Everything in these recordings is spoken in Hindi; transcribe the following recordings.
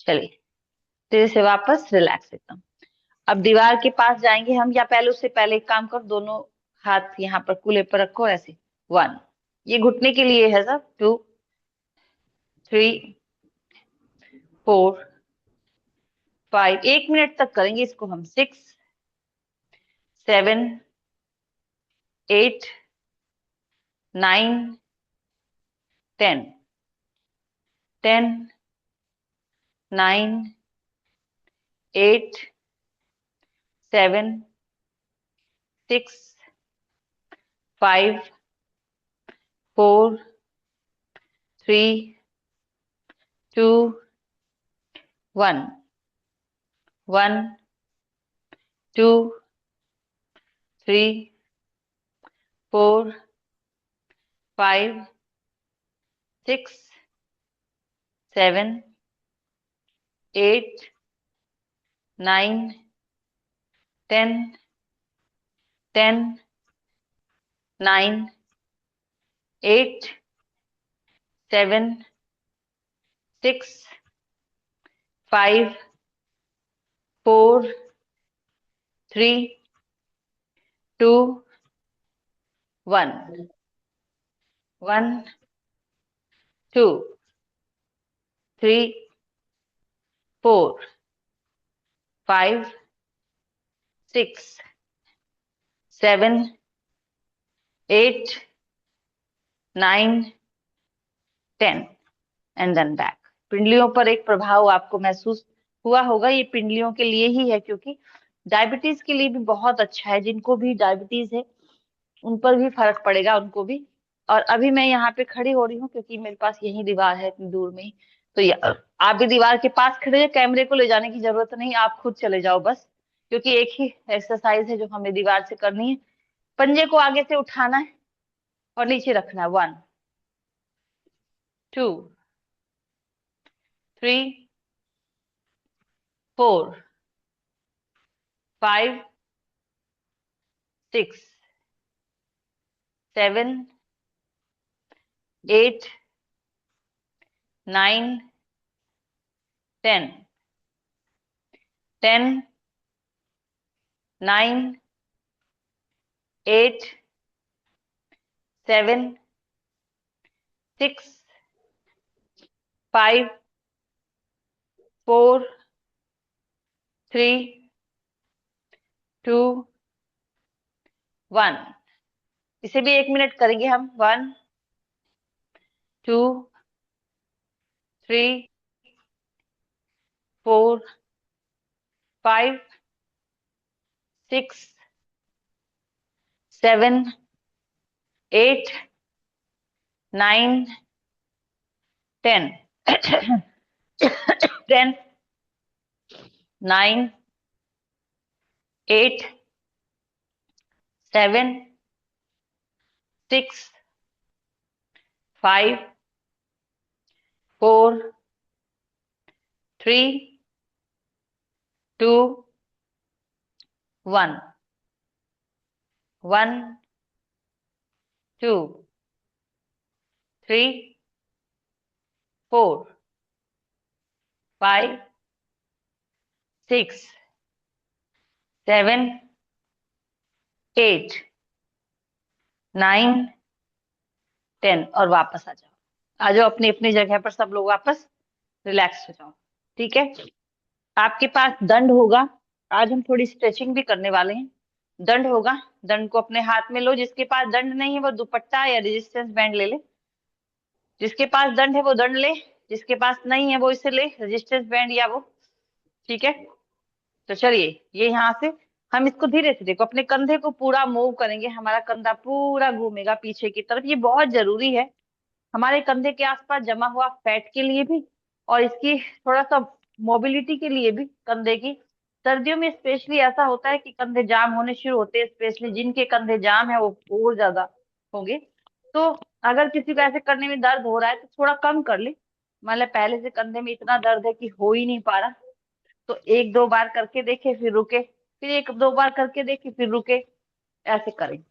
चलिए, तेजी से वापस रिलैक्स एकदम। अब दीवार के पास जाएंगे हम, या पहले उससे पहले एक काम करो, दोनों हाथ यहाँ पर कूल्हे पर रखो ऐसे। 1, ये घुटने के लिए है सब। 2, 3, 4, 5, 1 मिनट तक करेंगे इसको हम। 6, 7, 8, 9, 10, 10, 9, 8, 7, 6, 5, 4, 3, 2, 1, 1, 2, 3, 4, 5, 6, 7, 8, 9, 10, 10, 9, 8, 7, 6, 5, 4, 3, 2, 1, 1, 2, 3, 4, 5, 6, 7, 8, 9, 10, एंड देन बैक। पिंडलियों पर एक प्रभाव आपको महसूस हुआ होगा, ये पिंडलियों के लिए ही है, क्योंकि डायबिटीज के लिए भी बहुत अच्छा है। जिनको भी डायबिटीज है उन पर भी फर्क पड़ेगा, उनको भी। और अभी मैं यहाँ पे खड़ी हो रही हूँ क्योंकि मेरे पास यही दीवार है, इतनी दूर में ही। तो आप भी दीवार के पास खड़े हैं, कैमरे को ले जाने की जरूरत नहीं, आप खुद चले जाओ बस। क्योंकि एक ही एक्सरसाइज है जो हमें दीवार से करनी है। पंजे को आगे से उठाना है और नीचे रखना है। 1, 2, 3, 4, 5, 6, 7, 8, 9, 10, 10, 9, 8, 7, 6, 5, 4, 3, 2, 1। इसे भी 1 मिनट करेंगे हम। 1, 2, 3, 4, 5, 6, 7, 8, 9, 10, 10, 9, 8, 7, 6, 5, 4, 3, 2, 1, 1, 2, 3, 4, 5, 6, 7, 8, 9, 10, और वापस आ जाओ। आ जाओ अपनी अपनी जगह पर, सब लोग वापस रिलैक्स हो जाओ। ठीक है। आपके पास दंड होगा। आज हम थोड़ी स्ट्रेचिंग भी करने वाले हैं। दंड होगा, दंड को अपने हाथ में लो। जिसके पास दंड नहीं है वो दुपट्टा या रेजिस्टेंस बैंड ले ले। जिसके पास दंड है वो दंड ले, जिसके पास नहीं है वो इसे ले, रेजिस्टेंस बैंड या वो। ठीक है। तो चलिए, ये यहाँ से हम इसको धीरे से, देखो, अपने कंधे को पूरा मूव करेंगे। हमारा कंधा पूरा घूमेगा पीछे की तरफ। ये बहुत जरूरी है हमारे कंधे के आसपास जमा हुआ फैट के लिए भी, और इसकी थोड़ा सा मोबिलिटी के लिए भी कंधे की। सर्दियों में स्पेशली ऐसा होता है कि कंधे जाम होने शुरू होते हैं, स्पेशली जिनके कंधे जाम है वो और ज्यादा होंगे। तो अगर किसी को ऐसे करने में दर्द हो रहा है तो थोड़ा कम कर ले। मतलब पहले से कंधे में इतना दर्द है कि हो ही नहीं पा रहा, तो 1-2 बार करके देखे फिर रुके, फिर 1-2 बार करके देखे फिर रुके, ऐसे करें।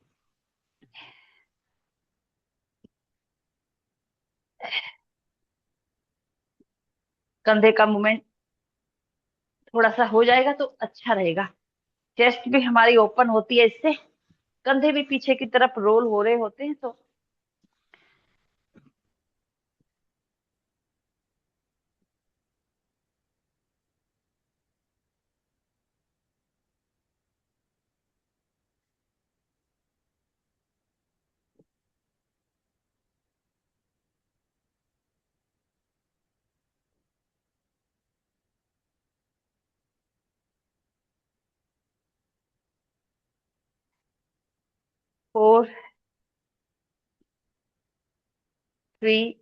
कंधे का मूवमेंट थोड़ा सा हो जाएगा तो अच्छा रहेगा। चेस्ट भी हमारी ओपन होती है इससे, कंधे भी पीछे की तरफ रोल हो रहे होते हैं। तो 4, 3,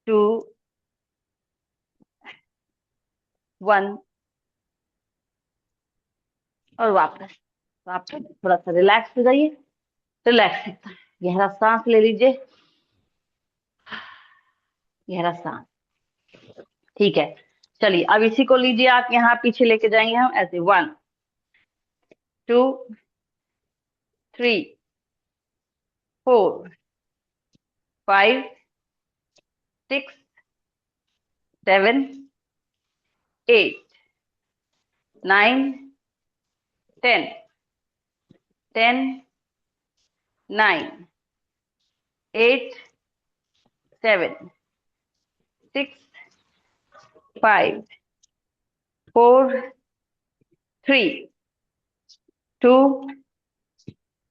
2, 1 और वापस। वापस थोड़ा सा रिलैक्स हो जाइए। रिलैक्स एकदम, गहरा सांस ले लीजिए। गहरा सांस। ठीक है, चलिए अब इसी को लीजिए आप यहाँ पीछे लेके जाएंगे हम ऐसे। 1, 2, 3, 4, 5, 6, 7, 8, 9, 10, 10, 9, 8, 7, 6, 5, 4, 3, 2,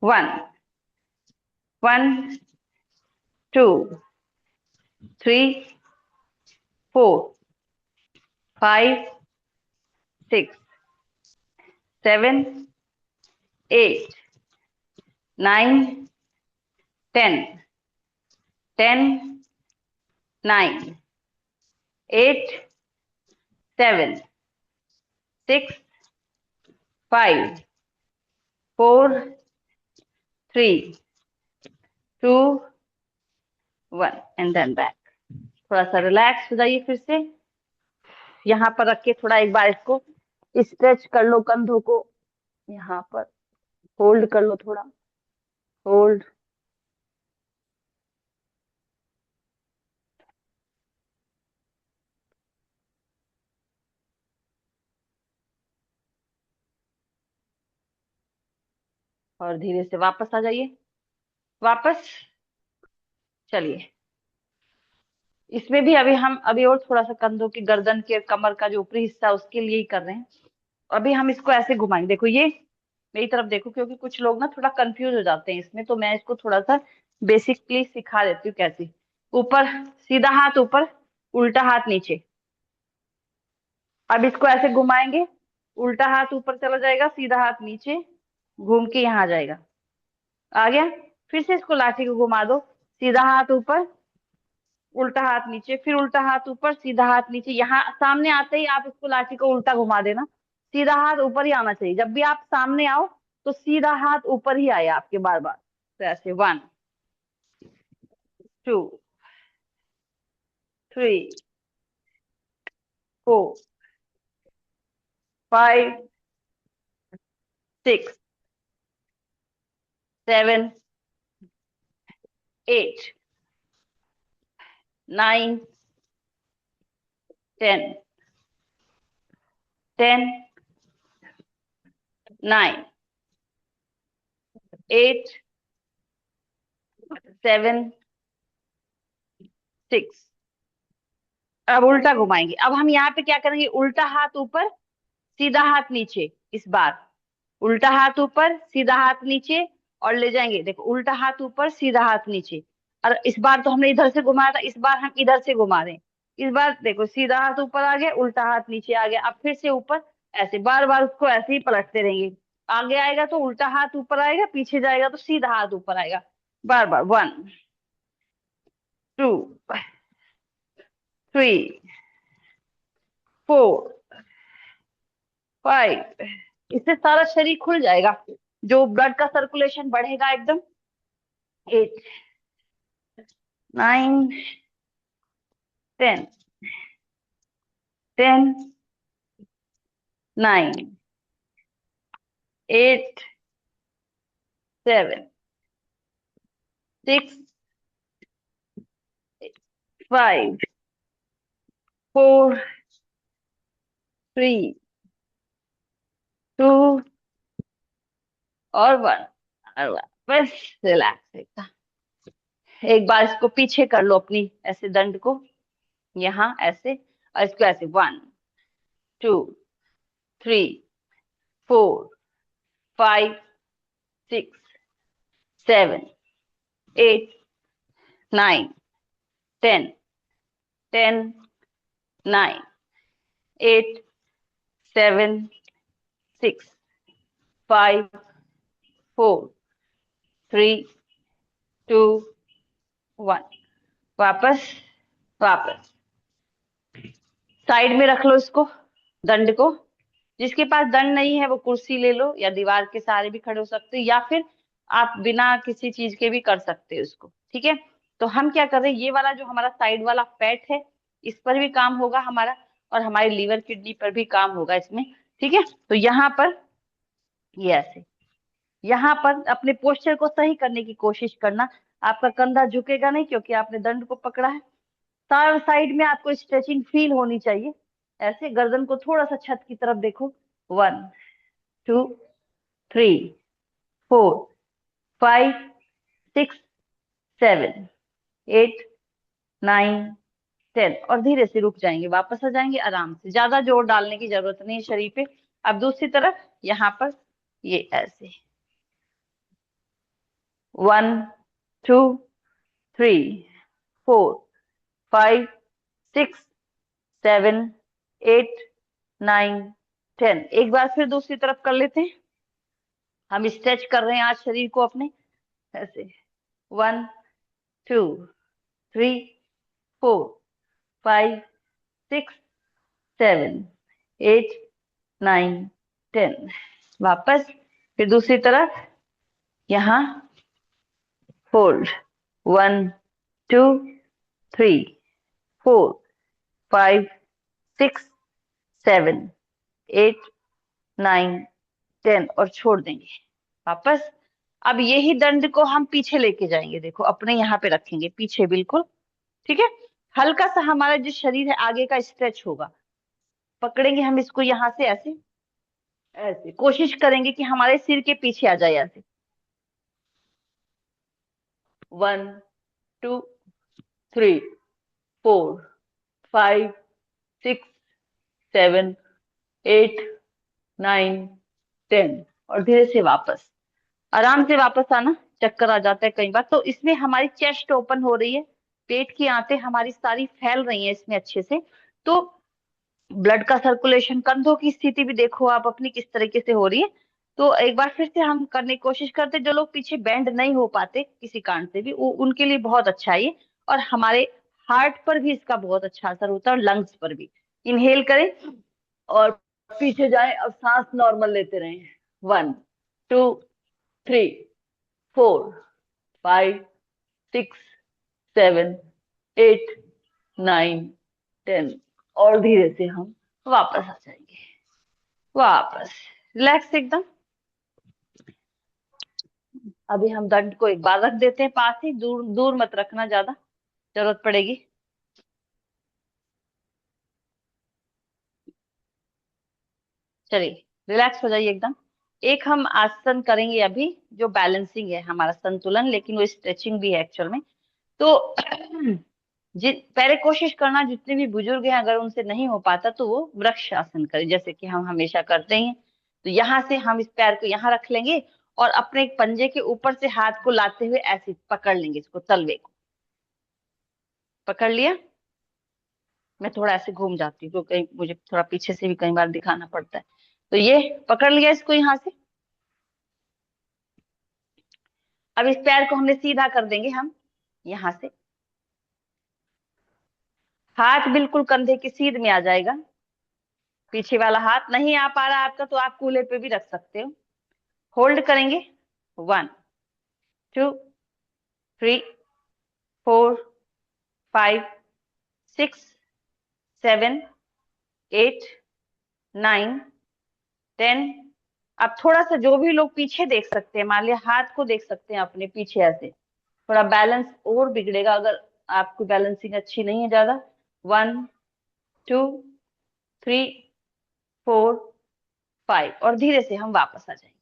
1, 1, 2, 3, 4, 5, 6, 7, 8, 9, 10, 10, 9, 8, 7, 6, 5, 4, 3, 2, 1 एंड देन बैक। थोड़ा सा रिलैक्स हो जाइए फिर से। यहाँ पर रख के थोड़ा एक बार इसको स्ट्रेच कर लो, कंधों को यहाँ पर होल्ड कर लो थोड़ा। होल्ड। और धीरे से वापस आ जाइए। वापस। चलिए, इसमें भी अभी हम अभी और थोड़ा सा कंधों की, गर्दन के, कमर का जो ऊपरी हिस्सा उसके लिए ही कर रहे हैं। अभी हम इसको ऐसे घुमाएंगे, देखो ये मेरी तरफ देखो, क्योंकि कुछ लोग ना थोड़ा कंफ्यूज हो जाते हैं इसमें, तो मैं इसको थोड़ा सा बेसिकली सिखा देती हूँ कैसे। ऊपर, सीधा हाथ ऊपर, उल्टा हाथ नीचे। अब इसको ऐसे घुमाएंगे, उल्टा हाथ ऊपर चला जाएगा, सीधा हाथ नीचे घूम के यहाँ आ जाएगा। आ गया। फिर से इसको लाठी को घुमा दो, सीधा हाथ ऊपर, उल्टा हाथ नीचे, फिर उल्टा हाथ ऊपर, सीधा हाथ नीचे। यहाँ सामने आते ही आप इसको लाठी को उल्टा घुमा देना, सीधा हाथ ऊपर ही आना चाहिए। जब भी आप सामने आओ तो सीधा हाथ ऊपर ही आए आपके बार बार। तो ऐसे 1, 2, 3, 4, 5, 6, 7, 8, 9, 10, 10, 9, 8, 7, 6। अब उल्टा घुमाएंगे। अब हम यहाँ पे क्या करेंगे, उल्टा हाथ ऊपर, सीधा हाथ नीचे। इस बार उल्टा हाथ ऊपर, सीधा हाथ नीचे, और ले जाएंगे। देखो, उल्टा हाथ ऊपर, सीधा हाथ नीचे। और इस बार तो हमने इधर से घुमाया था, इस बार हम इधर से घुमा रहे हैं। इस बार देखो, सीधा हाथ ऊपर आ गया, उल्टा हाथ नीचे आ गया। अब फिर से ऊपर, ऐसे बार बार उसको ऐसे ही पलटते रहेंगे। आगे आएगा तो उल्टा हाथ ऊपर आएगा, पीछे जाएगा तो सीधा हाथ ऊपर आएगा। बार बार। 1, 2, 3, 4, 5। इससे सारा शरीर खुल जाएगा, जो ब्लड का सर्कुलेशन बढ़ेगा एकदम। 8, 9, 10, 10, 9, 8, 7, 6, 5, 4 3 2 और 1 और 1। बस रिलैक्स एकदम। एक बार इसको पीछे कर लो अपनी ऐसे दंड को, यहाँ ऐसे, और इसको ऐसे 1 2 3 4 5 6 7 8 9 10 10 9 8 7 6 5 4 3 2 1। वापस, वापस साइड में रख लो इसको, दंड को। जिसके पास दंड नहीं है वो कुर्सी ले लो, या दीवार के सहारे भी खड़े हो सकते हो, या फिर आप बिना किसी चीज के भी कर सकते हो इसको। ठीक है, तो हम क्या कर रहे हैं, ये वाला जो हमारा साइड वाला फैट है, इस पर भी काम होगा हमारा, और हमारे लीवर किडनी पर भी काम होगा इसमें। ठीक है, तो यहाँ पर ये ऐसे, यहाँ पर अपने पोस्चर को सही करने की कोशिश करना। आपका कंधा झुकेगा नहीं क्योंकि आपने दंड को पकड़ा है। साइड साइड में आपको स्ट्रेचिंग फील होनी चाहिए। ऐसे गर्दन को थोड़ा सा छत की तरफ देखो। 1 2 3 4 5 6 7 8 9 10, और धीरे से रुक जाएंगे, वापस आ जाएंगे आराम से, ज्यादा जोर डालने की जरूरत नहीं है शरीर पे। अब दूसरी तरफ यहाँ पर ये ऐसे 1 2 3 4 5 6 7 8 9 10। एक बार फिर दूसरी तरफ कर लेते हैं। हम स्ट्रेच कर रहे हैं आज शरीर को अपने, ऐसे 1 2 3 4 5 6 7 8 9 10। वापस फिर दूसरी तरफ, यहाँ होल्ड 1 2 3 4 5 6 7 8 9 10, और छोड़ देंगे वापस। अब यही दंड को हम पीछे लेके जाएंगे, देखो अपने यहाँ पे रखेंगे पीछे बिल्कुल। ठीक है, हल्का सा हमारा जो शरीर है आगे का स्ट्रेच होगा। पकड़ेंगे हम इसको यहाँ से ऐसे, ऐसे कोशिश करेंगे कि हमारे सिर के पीछे आ जाए ऐसे। 1 2 3 4 5 6 7 8 9 10, और धीरे से वापस, आराम से वापस आना। चक्कर आ जाता है कई बार, तो इसमें हमारी चेस्ट ओपन हो रही है, पेट की आंतें हमारी सारी फैल रही हैं इसमें अच्छे से। तो ब्लड का सर्कुलेशन, कंधों की स्थिति भी देखो आप अपनी किस तरीके से हो रही है। तो एक बार फिर से हम करने की कोशिश करते हैं। जो लोग पीछे बेंड नहीं हो पाते किसी कारण से भी, उनके लिए बहुत अच्छा है ये। और हमारे हार्ट पर भी इसका बहुत अच्छा असर होता है, और लंग्स पर भी। इनहेल करें और पीछे जाएं, अब सांस नॉर्मल लेते रहें। 1 2 3 4 5 6 7 8 9 10, और धीरे से हम वापस आ जाएंगे। वापस रिलैक्स एकदम। अभी हम दंड को एक बार रख देते हैं पास ही, दूर दूर मत रखना, ज्यादा जरूरत पड़ेगी। चलिए रिलैक्स हो जाइए एकदम। एक हम आसन करेंगे अभी, जो बैलेंसिंग है हमारा, संतुलन, लेकिन वो स्ट्रेचिंग भी है एक्चुअल में। तो पहले कोशिश करना, जितने भी बुजुर्ग हैं अगर उनसे नहीं हो पाता तो वो वृक्ष आसन करें, जैसे कि हम हमेशा करते हैं। तो यहाँ से हम इस पैर को यहाँ रख लेंगे, और अपने एक पंजे के ऊपर से हाथ को लाते हुए ऐसे पकड़ लेंगे इसको, तलवे को पकड़ लिया। मैं थोड़ा ऐसे घूम जाती हूँ क्योंकि मुझे थोड़ा पीछे से भी कई बार दिखाना पड़ता है। तो ये पकड़ लिया इसको यहाँ से। अब इस पैर को हमने सीधा कर देंगे हम यहाँ से, हाथ बिल्कुल कंधे की सीध में आ जाएगा। पीछे वाला हाथ नहीं आ पा रहा आपका तो आप कूल्हे पे भी रख सकते हो। होल्ड करेंगे 1 2 3 4 5 6 7 8 9 10। अब थोड़ा सा जो भी लोग पीछे देख सकते हैं, मान लिया हाथ को देख सकते हैं अपने पीछे ऐसे, थोड़ा बैलेंस और बिगड़ेगा अगर आपकी बैलेंसिंग अच्छी नहीं है ज्यादा। 1 2 3 4 5 और धीरे से हम वापस आ जाएंगे।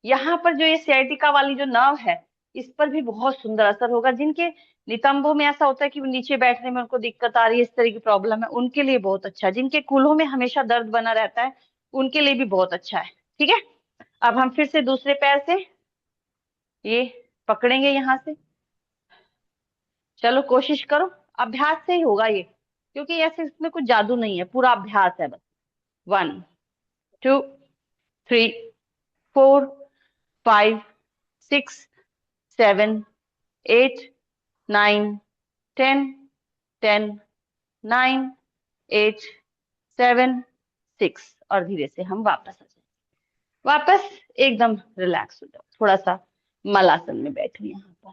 यहाँ पर जो ये sciatica वाली जो नर्व है, इस पर भी बहुत सुंदर असर होगा। जिनके नितंबों में ऐसा होता है कि वो नीचे बैठने में उनको दिक्कत आ रही है, इस तरह की प्रॉब्लम है, उनके लिए बहुत अच्छा है। जिनके कूल्हों में हमेशा दर्द बना रहता है, उनके लिए भी बहुत अच्छा है। ठीक है, अब हम फिर से दूसरे पैर से ये पकड़ेंगे यहाँ से। चलो कोशिश करो, अभ्यास से ही होगा ये, क्योंकि ऐसे इसमें कुछ जादू नहीं है, पूरा अभ्यास है बस। 1 2 3 4 5 6 7 8 9 10 10 9 8 7 6 और धीरे से हम वापस आ जाए। वापस एकदम रिलैक्स हो जाओ, थोड़ा सा मलासन में बैठो यहाँ पर।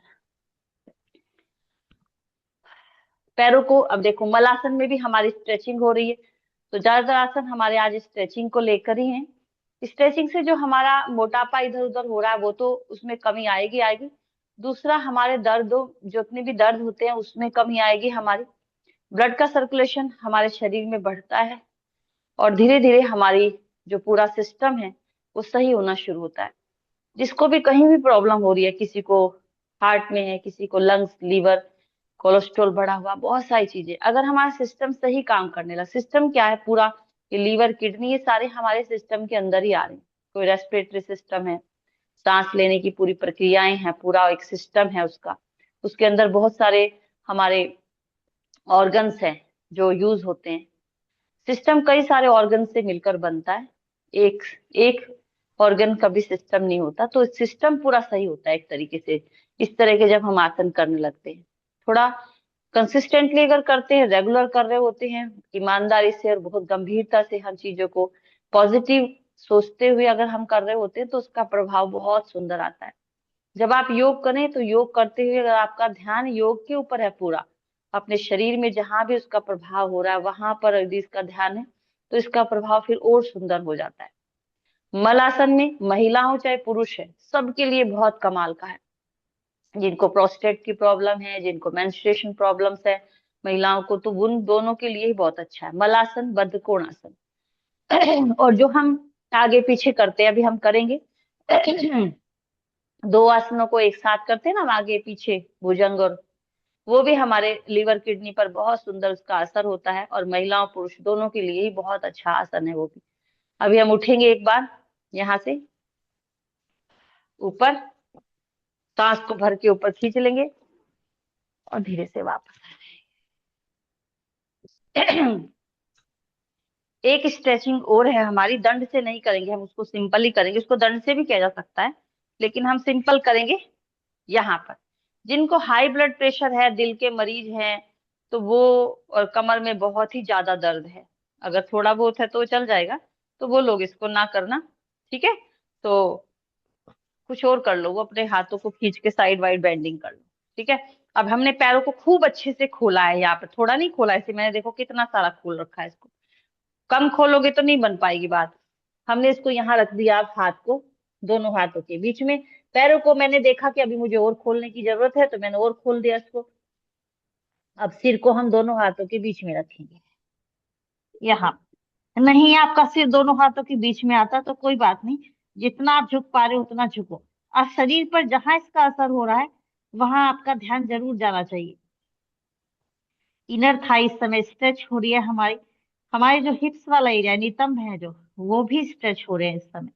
पैरों को अब देखो, मलासन में भी हमारी स्ट्रेचिंग हो रही है, तो ज्यादातर आसन हमारे आज स्ट्रेचिंग को लेकर ही हैं। स्ट्रेचिंग से जो हमारा मोटापा इधर उधर हो रहा है वो तो उसमें कमी आएगी आएगी। दूसरा, हमारे दर्द, जितने भी दर्द होते हैं उसमें कमी आएगी हमारी। ब्लड का सर्कुलेशन हमारे शरीर में बढ़ता है और धीरे धीरे हमारी जो पूरा सिस्टम है वो सही होना शुरू होता है। जिसको भी कहीं भी प्रॉब्लम हो रही है, किसी को हार्ट में है, किसी को लंग्स, लीवर, कोलेस्ट्रॉल बढ़ा हुआ, बहुत सारी चीजें, अगर हमारा सिस्टम सही काम करने लगा। सिस्टम क्या है पूरा, ये लीवर, किडनी, ये सारे हमारे सिस्टम के अंदर ही आ रहे हैं। कोई रेस्पिरेटरी सिस्टम है, सांस लेने की पूरी प्रक्रियाएं हैं, पूरा एक सिस्टम है उसका। उसके अंदर बहुत सारे हमारे ऑर्गन्स हैं जो यूज होते हैं। सिस्टम कई सारे ऑर्गन से मिलकर बनता है, एक एक ऑर्गन का भी सिस्टम नहीं होता। तो सिस्टम पूरा सही होता है एक तरीके से, इस तरह के जब हम आसन करने लगते हैं। थोड़ा कंसिस्टेंटली अगर करते हैं, रेगुलर कर रहे होते हैं, ईमानदारी से और बहुत गंभीरता से हर चीजों को पॉजिटिव सोचते हुए अगर हम कर रहे होते हैं, तो उसका प्रभाव बहुत सुंदर आता है। जब आप योग करें तो योग करते हुए अगर आपका ध्यान योग के ऊपर है पूरा, अपने शरीर में जहां भी उसका प्रभाव हो रहा है वहां पर यदि इसका ध्यान है, तो इसका प्रभाव फिर और सुंदर हो जाता है। मलासन में महिला हो चाहे पुरुष है, सबके लिए बहुत कमाल का है। जिनको प्रोस्टेट की प्रॉब्लम है, जिनको मेंस्ट्रुएशन प्रॉब्लम्स है महिलाओं को, तो उन दोनों के लिए ही बहुत अच्छा है मलासन, बद्धकोणासन। और जो हम आगे पीछे करते हैं, अभी हम करेंगे दो आसनों को एक साथ करते हैं ना, हम आगे पीछे भुजंग, और वो भी हमारे लीवर किडनी पर बहुत सुंदर उसका असर होता है, और महिलाओं पुरुष दोनों के लिए ही बहुत अच्छा आसन है वो भी। अभी हम उठेंगे एक बार यहाँ से ऊपर, सांस को भर के ऊपर खींच लेंगे और धीरे से वापस आ जाएंगे। एक स्ट्रेचिंग और है हमारी, दंड से नहीं करेंगे हम, उसको सिंपल ही करेंगे। उसको दंड से भी किया जा सकता है, लेकिन हम सिंपल करेंगे यहाँ पर। जिनको हाई ब्लड प्रेशर है, दिल के मरीज हैं, तो वो, और कमर में बहुत ही ज्यादा दर्द है, अगर थोड़ा बहुत है तो चल जाएगा, तो वो लोग इसको ना करना। ठीक है, तो कुछ और कर लो, वो अपने हाथों को खींच के साइड वाइड बेंडिंग कर लो। ठीक है, अब हमने पैरों को खूब अच्छे से खोला है, यहाँ पे थोड़ा नहीं खोला है इसे मैंने, देखो कितना सारा खोल रखा है इसको। कम खोलोगे तो नहीं बन पाएगी बात। हमने इसको यहाँ रख दिया, आप हाथ को दोनों हाथों के बीच में। पैरों को मैंने देखा कि अभी मुझे और खोलने की जरूरत है, तो मैंने और खोल दिया इसको। अब सिर को हम दोनों हाथों के बीच में रखेंगे यहाँ। नहीं, आपका सिर दोनों हाथों के बीच में आता तो कोई बात नहीं, जितना आप झुक पा रहे हो उतना झुको। और शरीर पर जहां इसका असर हो रहा है वहां आपका ध्यान जरूर जाना चाहिए। इनर थाई इस समय स्ट्रेच हो रही है हमारी। हमारे जो हिप्स वाला एरिया, नितंब है जो, वो भी स्ट्रेच हो रहे हैं इस समय।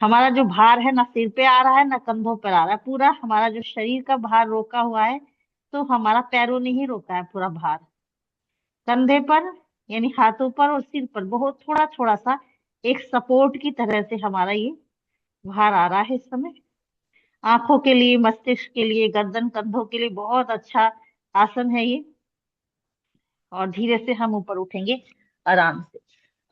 हमारा जो भार है ना सिर पे आ रहा है ना कंधों पर आ रहा है, पूरा हमारा जो शरीर का भार रोका हुआ है, तो हमारा पैरों ने ही रोका है पूरा भार। कंधे पर, यानी हाथों पर और सिर पर बहुत थोड़ा थोड़ा सा एक सपोर्ट की तरह से हमारा ये भार आ रहा है इस समय। आंखों के लिए, मस्तिष्क के लिए, गर्दन कंधों के लिए बहुत अच्छा आसन है ये। और धीरे से हम ऊपर उठेंगे आराम से।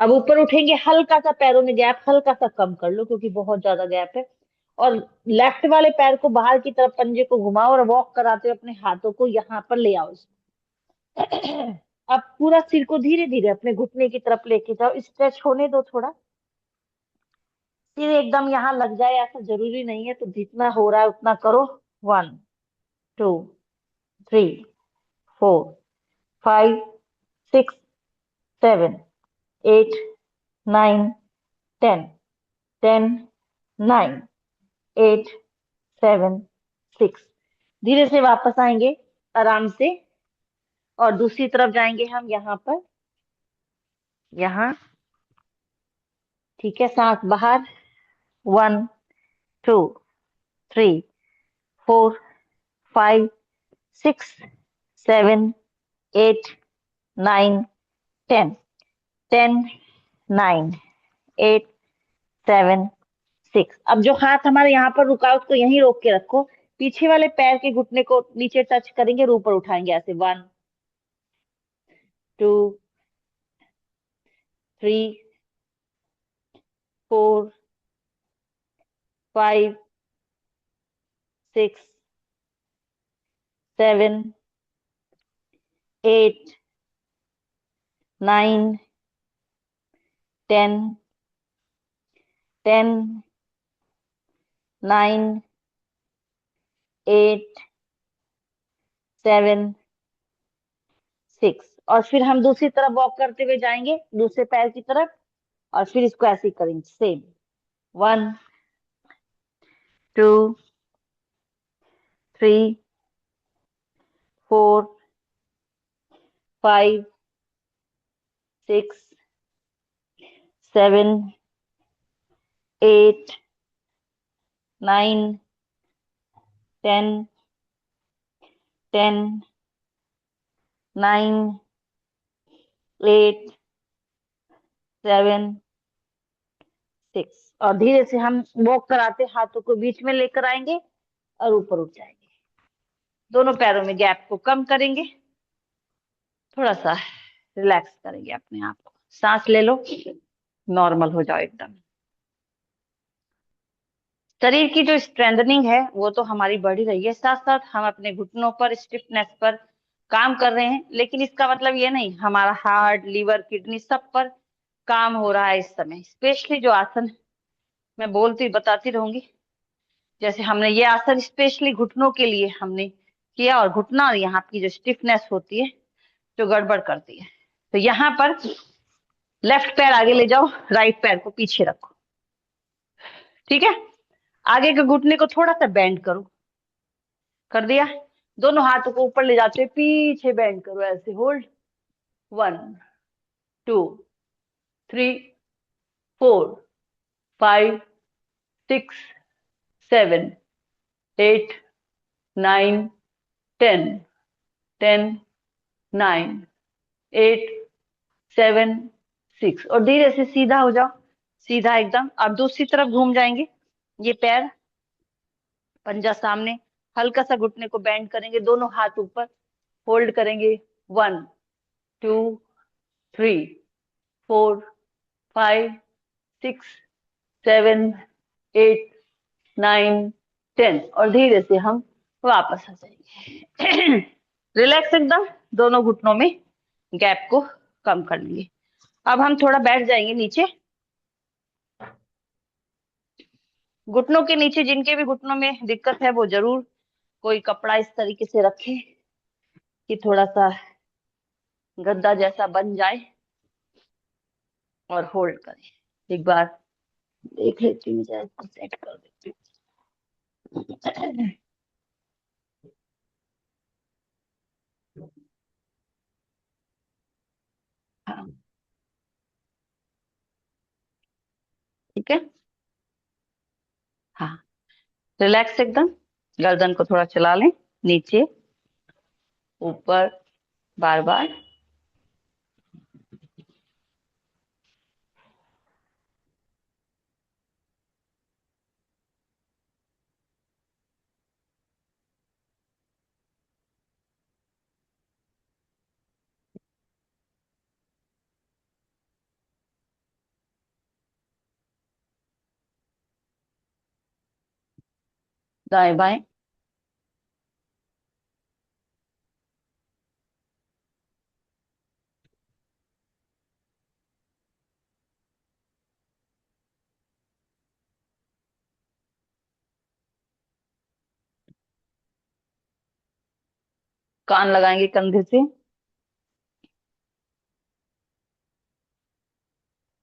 अब ऊपर उठेंगे, हल्का सा पैरों में गैप हल्का सा कम कर लो, क्योंकि बहुत ज्यादा गैप है। और लेफ्ट वाले पैर को बाहर की तरफ, पंजे को घुमाओ और वॉक कराते हुए अपने हाथों को यहाँ पर ले आओ। अब पूरा सिर को धीरे धीरे अपने घुटने की तरफ लेके जाओ, स्ट्रेच होने दो थोड़ा। सिर एकदम यहाँ लग जाए ऐसा जरूरी नहीं है, तो जितना हो रहा है उतना करो। 1 2 3 4 5 6 7, 8, 9, 10, 10, 9, 8, 7, 6। धीरे से वापस आएंगे, आराम से। और दूसरी तरफ जाएंगे हम यहाँ पर, यहाँ। ठीक है, सांस बाहर। 1, 2, 3, 4, 5, 6, 7, 8, 9, 10, 10, 9, 8, 7, 6। अब जो हाथ हमारे यहाँ पर रुका है उसको यहीं रोक के रखो। पीछे वाले पैर के घुटने को नीचे टच करेंगे और ऊपर उठाएंगे ऐसे। 1, 2, 3, 4, 5, 6, 7, 8, 9, 10, 10, 9, 8, 7, 6। और फिर हम दूसरी तरफ वॉक करते हुए जाएंगे, दूसरे पैर की तरफ। और फिर इसको ऐसे ही करेंगे, सेम। 1, 2, 3, 4, 5, 6, 7, 8, 9, 10, 10, 9, 8, 7, 6। और धीरे से हम वॉक कराते हाथों को बीच में लेकर आएंगे और ऊपर उठ जाएंगे। दोनों पैरों में गैप को कम करेंगे, थोड़ा सा रिलैक्स करेंगे अपने आप को। सांस ले लो, नॉर्मल हो जाओ एकदम। शरीर की जो स्ट्रेंथनिंग है वो तो हमारी बढ़ ही रही है, साथ साथ हम अपने घुटनों पर, स्टिफनेस पर काम कर रहे हैं। लेकिन इसका मतलब ये नहीं हमारा हार्ट, लीवर, किडनी सब पर काम हो रहा है इस समय। स्पेशली जो आसन मैं बोलती बताती रहूंगी, जैसे हमने ये आसन स्पेशली घुटनों के लिए हमने किया, और घुटना और यहाँ की जो स्टिफनेस होती है जो गड़बड़ करती है। तो यहाँ पर लेफ्ट पैर आगे ले जाओ, राइट पैर को पीछे रखो। ठीक है, आगे के घुटने को थोड़ा सा बेंड करो। कर दिया। दोनों हाथों को ऊपर ले जाते हुए पीछे बेंड करो ऐसे। होल्ड। 1, 2, 3, 4, 5, 6, 7, 8, 9, 10, 10, 9, 8, 7, 6। और धीरे से सीधा हो जाओ, सीधा एकदम। अब दूसरी तरफ घूम जाएंगे, ये पैर, पंजा सामने, हल्का सा घुटने को बेंड करेंगे, दोनों हाथ ऊपर, होल्ड करेंगे। 1, 2, 3, 4, 5, 6, 7, 8, 9, 10। और धीरे से हम वापस आ जाएंगे। रिलैक्स एकदम, दोनों घुटनों में गैप को कम कर लेंगे। अब हम थोड़ा बैठ जाएंगे नीचे। घुटनों के नीचे, जिनके भी घुटनों में दिक्कत है वो जरूर कोई कपड़ा इस तरीके से रखे कि थोड़ा सा गद्दा जैसा बन जाए, और होल्ड करें। एक बार देख लेती हूँ, सेट कर देती हूँ। हाँ, ठीक है। हाँ, रिलैक्स एकदम। गर्दन को थोड़ा चला लें, नीचे ऊपर, बार बार। दाएं बाएं। कान लगाएंगे कंधे से।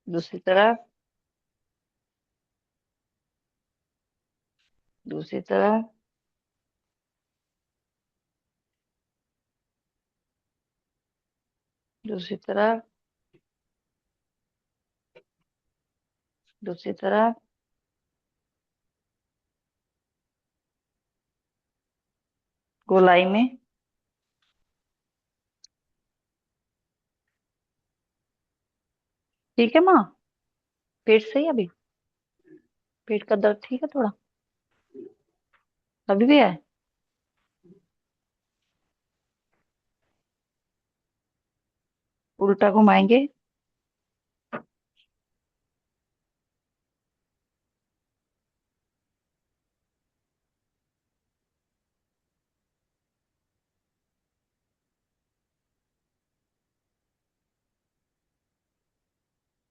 दूसरी तरफ। दूसरी तरफ। दूसरी तरफ। दूसरी तरफ। गोलाई में। ठीक है माँ। पेट सही है अभी? पेट का दर्द ठीक है थोड़ा? अभी भी है? उल्टा घुमाएंगे।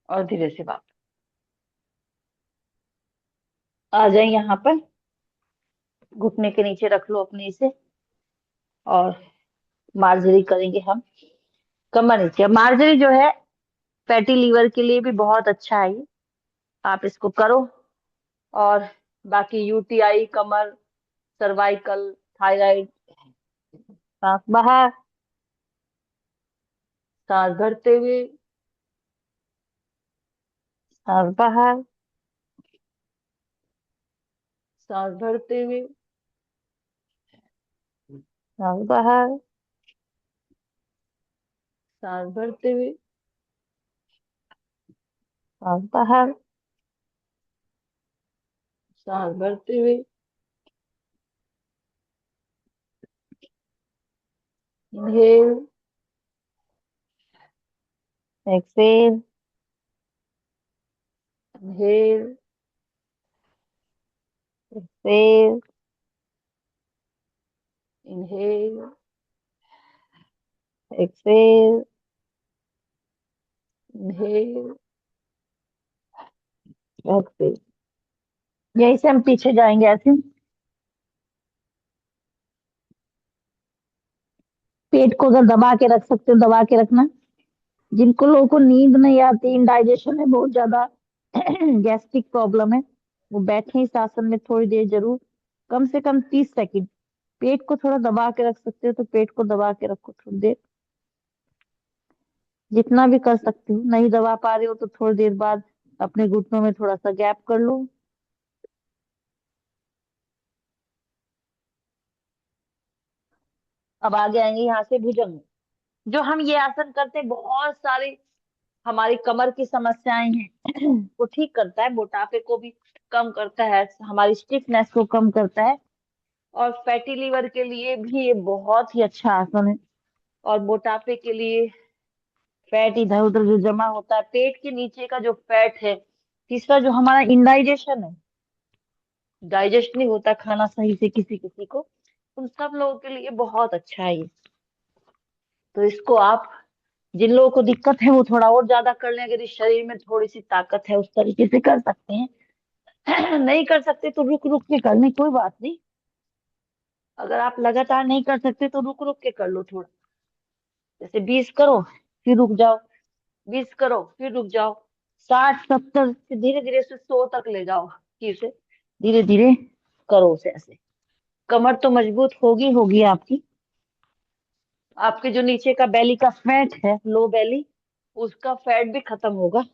और धीरे से वापस। आ जाए यहाँ पर। घुटने के नीचे रख लो अपने इसे। और मार्जरी करेंगे हम। कमर नीचे। मार्जरी जो है फैटी लीवर के लिए भी बहुत अच्छा है ये। आप इसको करो। और बाकी यूटीआई, कमर, सर्वाइकल, थायराइड। सांस बाहर। सांस भरते हुए। सांस बाहर। सांस भरते हुए। सांस बाहर। सांस भरते हुए। सांस बाहर। सांस भरते हुए। Inhale. Exhale. Inhale. Exhale. Inhale. Exhale. Inhale. Exhale. यहीं से हम पीछे जाएंगे ऐसे। पेट को अगर दबा के रख सकते हो दबा के रखना। जिनको लोगों को नींद नहीं आती, इंडाइजेशन है बहुत ज्यादा, गैस्ट्रिक प्रॉब्लम है, वो बैठे इस आसन में थोड़ी देर जरूर, कम से कम 30 सेकंड। पेट को थोड़ा दबा के रख सकते हो तो पेट को दबा के रखो थोड़ी देर। जितना भी कर सकते हो। नहीं दबा पा रहे हो तो थोड़ी देर बाद अपने घुटनों में थोड़ा सा गैप कर लो। अब आगे आएंगे यहाँ से भुजंग। जो हम ये आसन करते हैं, बहुत सारी हमारी कमर की समस्याएं हैं वो ठीक करता है, मोटापे को भी कम करता है, हमारी स्टिफनेस को कम करता है। और फैटी लीवर के लिए भी ये बहुत ही अच्छा आसन है। और मोटापे के लिए, फैट इधर उधर जो जमा होता है पेट के नीचे का जो फैट है, तीसरा जो हमारा इंडाइजेशन है, डाइजेस्ट नहीं होता खाना सही से किसी किसी को, उन सब लोगों के लिए बहुत अच्छा है ये। तो इसको आप, जिन लोगों को दिक्कत है वो थोड़ा और ज्यादा कर लें, अगर इस शरीर में थोड़ी सी ताकत है उस तरीके से कर सकते हैं। नहीं कर सकते तो रुक रुक के कर लें, कोई बात नहीं। अगर आप लगातार नहीं कर सकते तो रुक रुक के कर लो थोड़ा। जैसे 20 करो, फिर रुक जाओ। 20 करो, फिर रुक जाओ। 60 70 से धीरे धीरे से 100 तक ले जाओ। फिर से धीरे धीरे करो उसे ऐसे। कमर तो मजबूत होगी होगी आपकी। आपके जो नीचे का बेली का फैट है, लो बेली, उसका फैट भी खत्म होगा।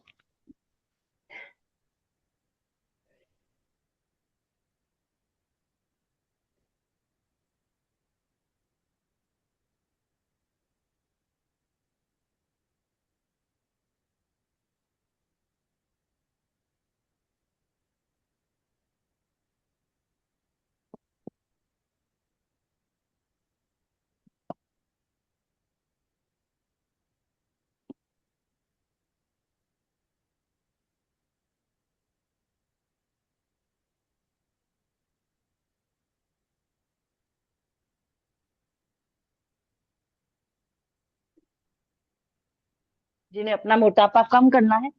जिन्हें अपना मोटापा कम करना है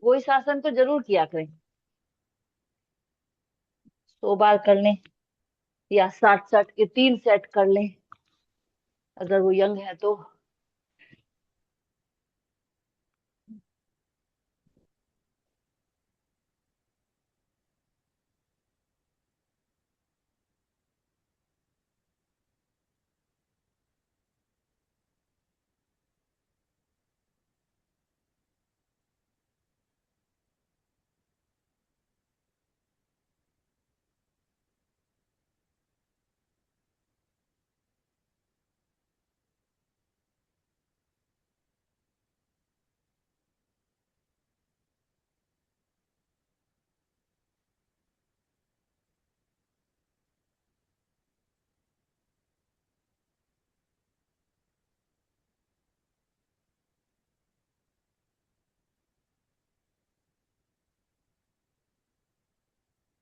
वो इस आसन को जरूर किया करें। 100 बार कर लें, या 60 60 के 3 सेट कर लें, अगर वो यंग है तो।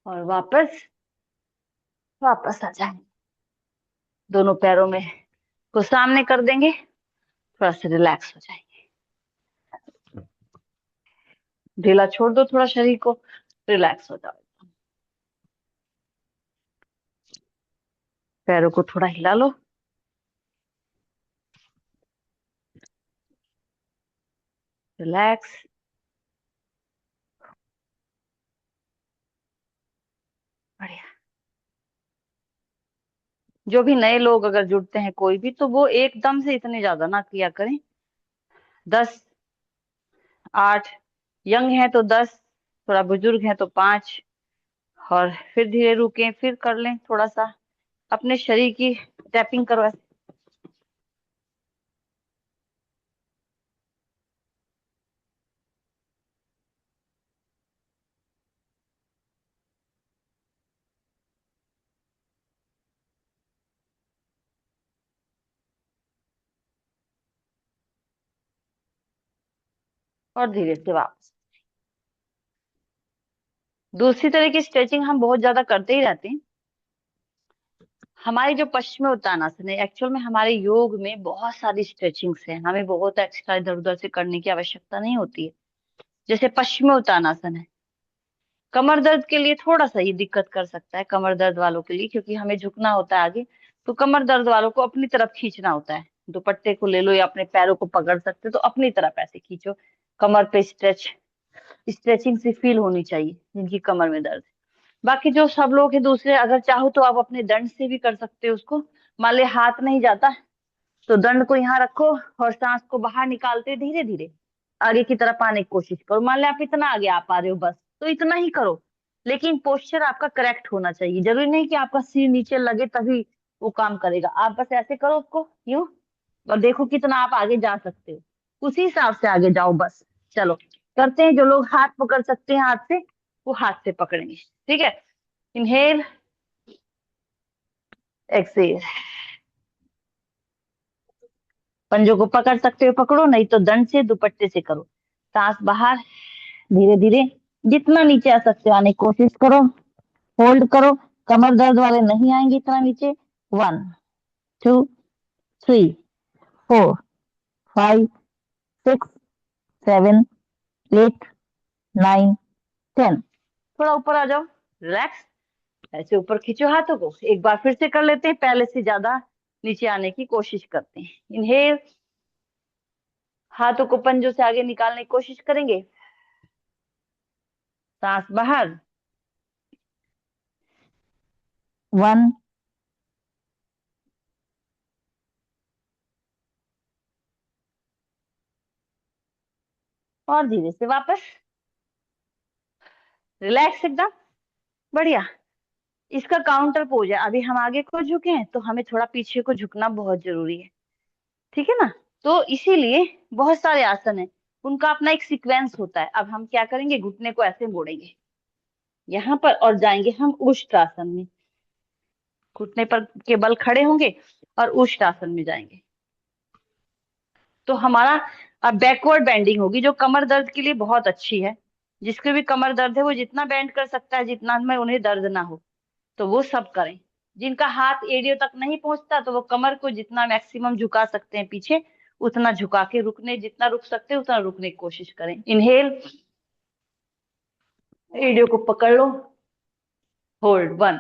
और वापस वापस आ जाएंगे। दोनों पैरों में को सामने कर देंगे, थोड़ा सा रिलैक्स हो जाएंगे। ढीला छोड़ दो थोड़ा शरीर को, रिलैक्स हो जाओ। पैरों को थोड़ा हिला लो, रिलैक्स। बढ़िया। जो भी नए लोग अगर जुड़ते हैं कोई भी, तो वो एकदम से इतने ज्यादा ना किया करें। 10, 8, यंग है तो 10, थोड़ा बुजुर्ग है तो 5, और फिर धीरे रुकें, फिर कर लें थोड़ा सा अपने शरीर की टैपिंग करो। और धीरे से वापस। दूसरी तरह की स्ट्रेचिंग हम बहुत ज्यादा करते ही रहते हैं। हमारी जो पश्चिमी उत्तानासन है, एक्चुअल में हमारे योग में बहुत सारी स्ट्रेचिंग्स हैं, हमें बहुत एक्स्ट्रा इधर उधर से करने की आवश्यकता नहीं होती है। जैसे पश्चिमी उत्तानासन है, कमर दर्द के लिए थोड़ा सा ये दिक्कत कर सकता है, कमर दर्द वालों के लिए, क्योंकि हमें झुकना होता है आगे। तो कमर दर्द वालों को अपनी तरफ खींचना होता है। दुपट्टे को ले लो या अपने पैरों को पकड़ सकते हो, तो अपनी तरफ ऐसे खींचो। कमर पे स्ट्रेचिंग से फील होनी चाहिए जिनकी कमर में दर्द है। बाकी जो सब लोग हैं दूसरे, अगर चाहो तो आप अपने दंड से भी कर सकते हो उसको। मान ले हाथ नहीं जाता, तो दंड को यहाँ रखो और सांस को बाहर निकालते धीरे धीरे आगे की तरफ आने की कोशिश करो। मान ले आप इतना आगे आ पा रहे हो बस, तो इतना ही करो। लेकिन पोस्चर आपका करेक्ट होना चाहिए। जरूरी नहीं कि आपका सिर नीचे लगे तभी वो काम करेगा। आप बस ऐसे करो उसको यूं, और देखो कितना आप आगे जा सकते हो, उसी हिसाब से आगे जाओ बस। चलो करते हैं। जो लोग हाथ पकड़ सकते हैं हाथ से, वो हाथ से पकड़ेंगे। ठीक है। Inhale, exhale. पंजों को पकड़ सकते हो पकड़ो, नहीं तो दंड से दुपट्टे से करो। सांस बाहर, धीरे धीरे जितना नीचे आ सकते हो आने की कोशिश करो। होल्ड करो, कमर दर्द वाले नहीं आएंगे इतना नीचे। 1, 2, 3, 4, 5, 6, 7, 8, 9, 10। थोड़ा ऊपर आ जाओ, रिलैक्स। ऐसे ऊपर खींचो हाथों को। एक बार फिर से कर लेते हैं, पहले से ज्यादा नीचे आने की कोशिश करते हैं। इनहेल, हाथों को पंजों से आगे निकालने की कोशिश करेंगे। सांस बाहर। 1, और धीरे से वापस, रिलैक्स एकदम। बढ़िया। इसका काउंटर पोज है। अभी हम आगे को झुके हैं, तो हमें थोड़ा पीछे को झुकना बहुत जरूरी है। ठीक है ना। तो इसीलिए बहुत सारे आसन है, उनका अपना एक सीक्वेंस होता है। अब हम क्या करेंगे, घुटने को ऐसे मोड़ेंगे यहाँ पर, और जाएंगे हम उष्ट आसन में। घुटने पर के बल खड़े होंगे और उष्ट आसन में जाएंगे। तो हमारा अब बैकवर्ड बेंडिंग होगी, जो कमर दर्द के लिए बहुत अच्छी है। जिसके भी कमर दर्द है वो जितना बेंड कर सकता है, जितना में उन्हें दर्द ना हो, तो वो सब करें। जिनका हाथ एड़ियों तक नहीं पहुंचता, तो वो कमर को जितना मैक्सिमम झुका सकते हैं पीछे, उतना झुका के रुकने, जितना रुक सकते हैं उतना रुकने की कोशिश करें। इनहेल, एड़ियों को पकड़ लो, होल्ड। 1,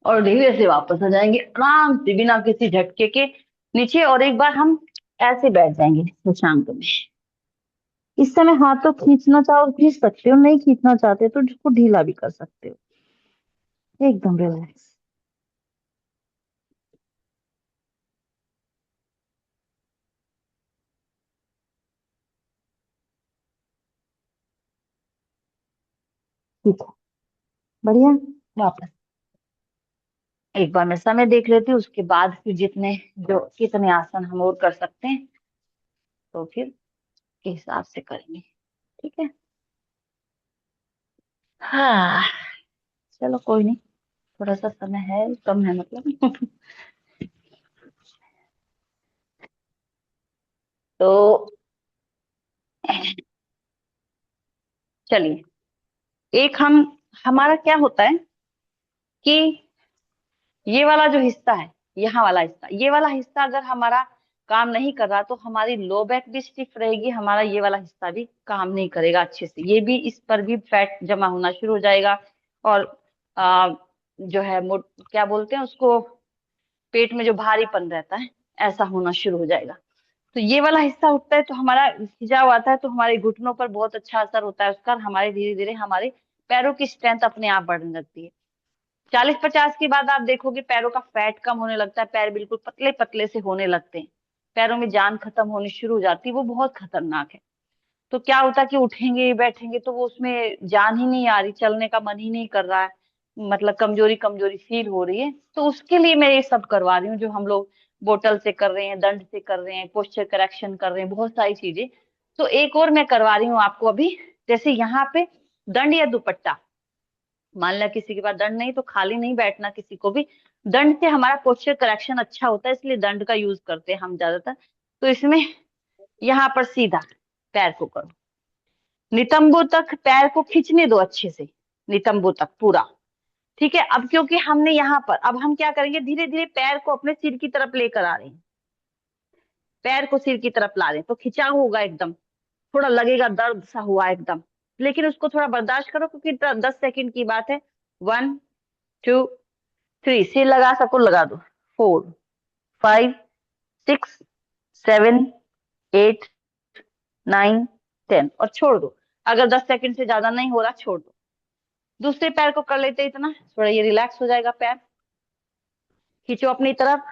और धीरे से वापस आ जाएंगे आराम से बिना किसी झटके के नीचे। और एक बार हम ऐसे बैठ जाएंगे शशांक में। इस समय हाथों खींचना चाहो तो खींच सकते हो, नहीं खींचना चाहते तो उसको ढीला भी कर सकते हो। एकदम रिलैक्स। ठीक है। बढ़िया। वापस। एक बार मैं समय देख लेती हूँ, उसके बाद फिर जितने जो कितने आसन हम और कर सकते हैं तो फिर के हिसाब से करेंगे। ठीक है। हाँ, चलो कोई नहीं, थोड़ा सा समय है, कम है मतलब। तो चलिए, एक हमारा क्या होता है कि ये वाला जो हिस्सा है, यहाँ वाला हिस्सा, ये वाला हिस्सा अगर हमारा काम नहीं कर रहा तो हमारी लो बैक भी स्टिफ रहेगी, हमारा ये वाला हिस्सा भी काम नहीं करेगा अच्छे से, ये भी, इस पर भी फैट जमा होना शुरू हो जाएगा। और आ, जो है क्या बोलते हैं उसको, पेट में जो भारीपन रहता है, ऐसा होना शुरू हो जाएगा। तो ये वाला हिस्सा उठता है तो हमारा खिंचाव आता है, तो हमारे घुटनों पर बहुत अच्छा असर होता है उसका, और हमारे धीरे धीरे हमारे पैरों की स्ट्रेंथ अपने आप बढ़ने लगती है। 40-50 के बाद आप देखोगे पैरों का फैट कम होने लगता है, पैर बिल्कुल पतले पतले से होने लगते हैं, पैरों में जान खत्म होनी शुरू हो जाती है, वो बहुत खतरनाक है। तो क्या होता है कि उठेंगे बैठेंगे तो वो उसमें जान ही नहीं आ रही, चलने का मन ही नहीं कर रहा है, मतलब कमजोरी कमजोरी फील हो रही है। तो उसके लिए मैं ये सब करवा रही हूँ, जो हम लोग बोतल से कर रहे हैं, दंड से कर रहे हैं, पोस्चर करेक्शन कर रहे हैं, बहुत सारी चीजें। तो एक और मैं करवा रही हूँ आपको अभी, जैसे यहाँ पे दंड या दुपट्टा, मान लिया किसी के पास दंड नहीं तो खाली नहीं बैठना किसी को भी, दंड से हमारा पोस्चर करेक्शन अच्छा होता है, इसलिए दंड का यूज करते हैं हम ज्यादातर। तो इसमें यहाँ पर सीधा पैर को करो, नितंबों तक पैर को खींचने दो अच्छे से, नितंबों तक पूरा। ठीक है। अब क्योंकि हमने यहाँ पर, अब हम क्या करेंगे, धीरे धीरे पैर को अपने सिर की तरफ लेकर आ रहे हैं, पैर को सिर की तरफ ला रहे हैं, तो खिंचाव होगा एकदम, थोड़ा लगेगा दर्द सा हुआ एकदम, लेकिन उसको थोड़ा बर्दाश्त करो, क्योंकि 10 सेकंड की बात है। 1 2 3, सिर लगा सको लगा दो। 4 5 6 7 8 9 10, और छोड़ दो। अगर 10 सेकंड से ज्यादा नहीं हो रहा, छोड़ दो। दूसरे पैर को कर लेते इतना, थोड़ा ये रिलैक्स हो जाएगा पैर। खींचो अपनी तरफ।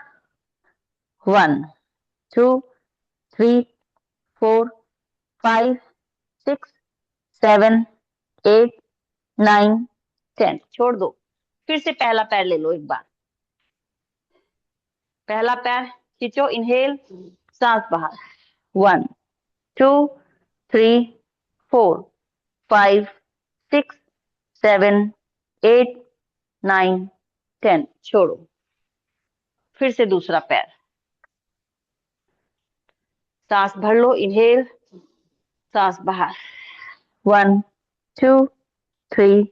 1 2 3 4 5 6 7 8 9 10, छोड़ दो। फिर से पहला पैर ले लो एक बार, पहला पैर खींचो, इनहेल, सांस बाहर। 1 2 3 4 5 6 7 8 9 10, छोड़ो। फिर से दूसरा पैर, सांस भर लो, इनहेल, सांस बाहर। 1 2 3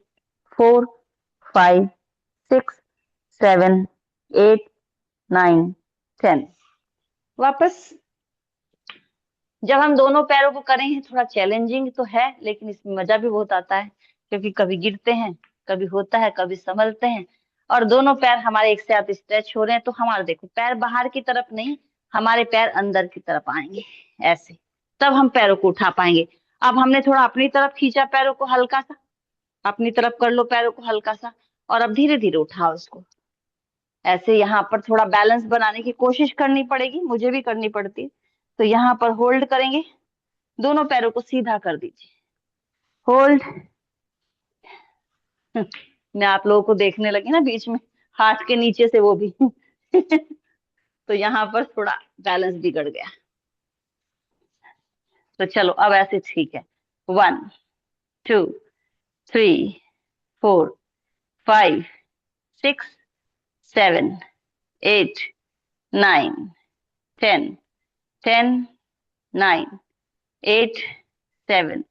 4 5 6 7 8 9 10, वापस। जब हम दोनों पैरों को करें हैं, थोड़ा चैलेंजिंग तो है, लेकिन इसमें मजा भी बहुत आता है, क्योंकि कभी गिरते हैं, कभी होता है, कभी संभलते हैं, और दोनों पैर हमारे एक साथ स्ट्रेच हो रहे हैं, तो हमारे देखो पैर बाहर की तरफ नहीं, हमारे पैर अंदर की तरफ आएंगे ऐसे, तब हम पैरों को उठा पाएंगे। अब हमने थोड़ा अपनी तरफ खींचा पैरों को हल्का सा, अपनी तरफ कर लो पैरों को हल्का सा, और अब धीरे धीरे उठाओ इसको ऐसे। यहाँ पर थोड़ा बैलेंस बनाने की कोशिश करनी पड़ेगी, मुझे भी करनी पड़ती है। तो यहाँ पर होल्ड करेंगे, दोनों पैरों को सीधा कर दीजिए, होल्ड। मैं आप लोगों को देखने लगी ना बीच में, हाथ के नीचे से वो भी। तो यहाँ पर थोड़ा बैलेंस बिगड़ गया। तो चलो अब ऐसे ठीक है। 1 2 3 4 5 6 7 8 9 10, 9 8 7,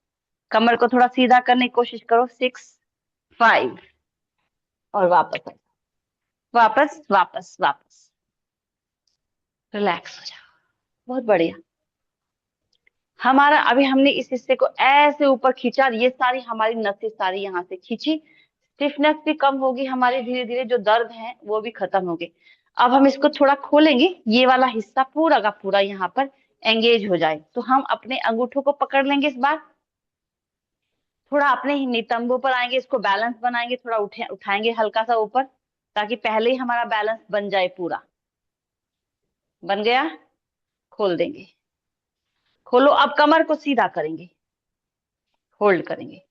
कमर को थोड़ा सीधा करने की कोशिश करो। 6 5, और वापस आ जाओ, वापस वापस वापस, रिलैक्स हो जाओ। बहुत बढ़िया। हमारा अभी हमने इस हिस्से को ऐसे ऊपर खींचा, ये सारी हमारी नसें सारी यहाँ से खींची, स्टिफनेस भी कम होगी हमारी, धीरे धीरे जो दर्द है वो भी खत्म होगी। अब हम इसको थोड़ा खोलेंगे, ये वाला हिस्सा पूरा का पूरा यहाँ पर एंगेज हो जाए, तो हम अपने अंगूठों को पकड़ लेंगे इस बार, थोड़ा अपने ही नितंबों पर आएंगे, इसको बैलेंस बनाएंगे, थोड़ा उठाएंगे हल्का सा ऊपर, ताकि पहले ही हमारा बैलेंस बन जाए पूरा। बन गया, खोल देंगे। खोलो, अब कमर को सीधा करेंगे, होल्ड करेंगे।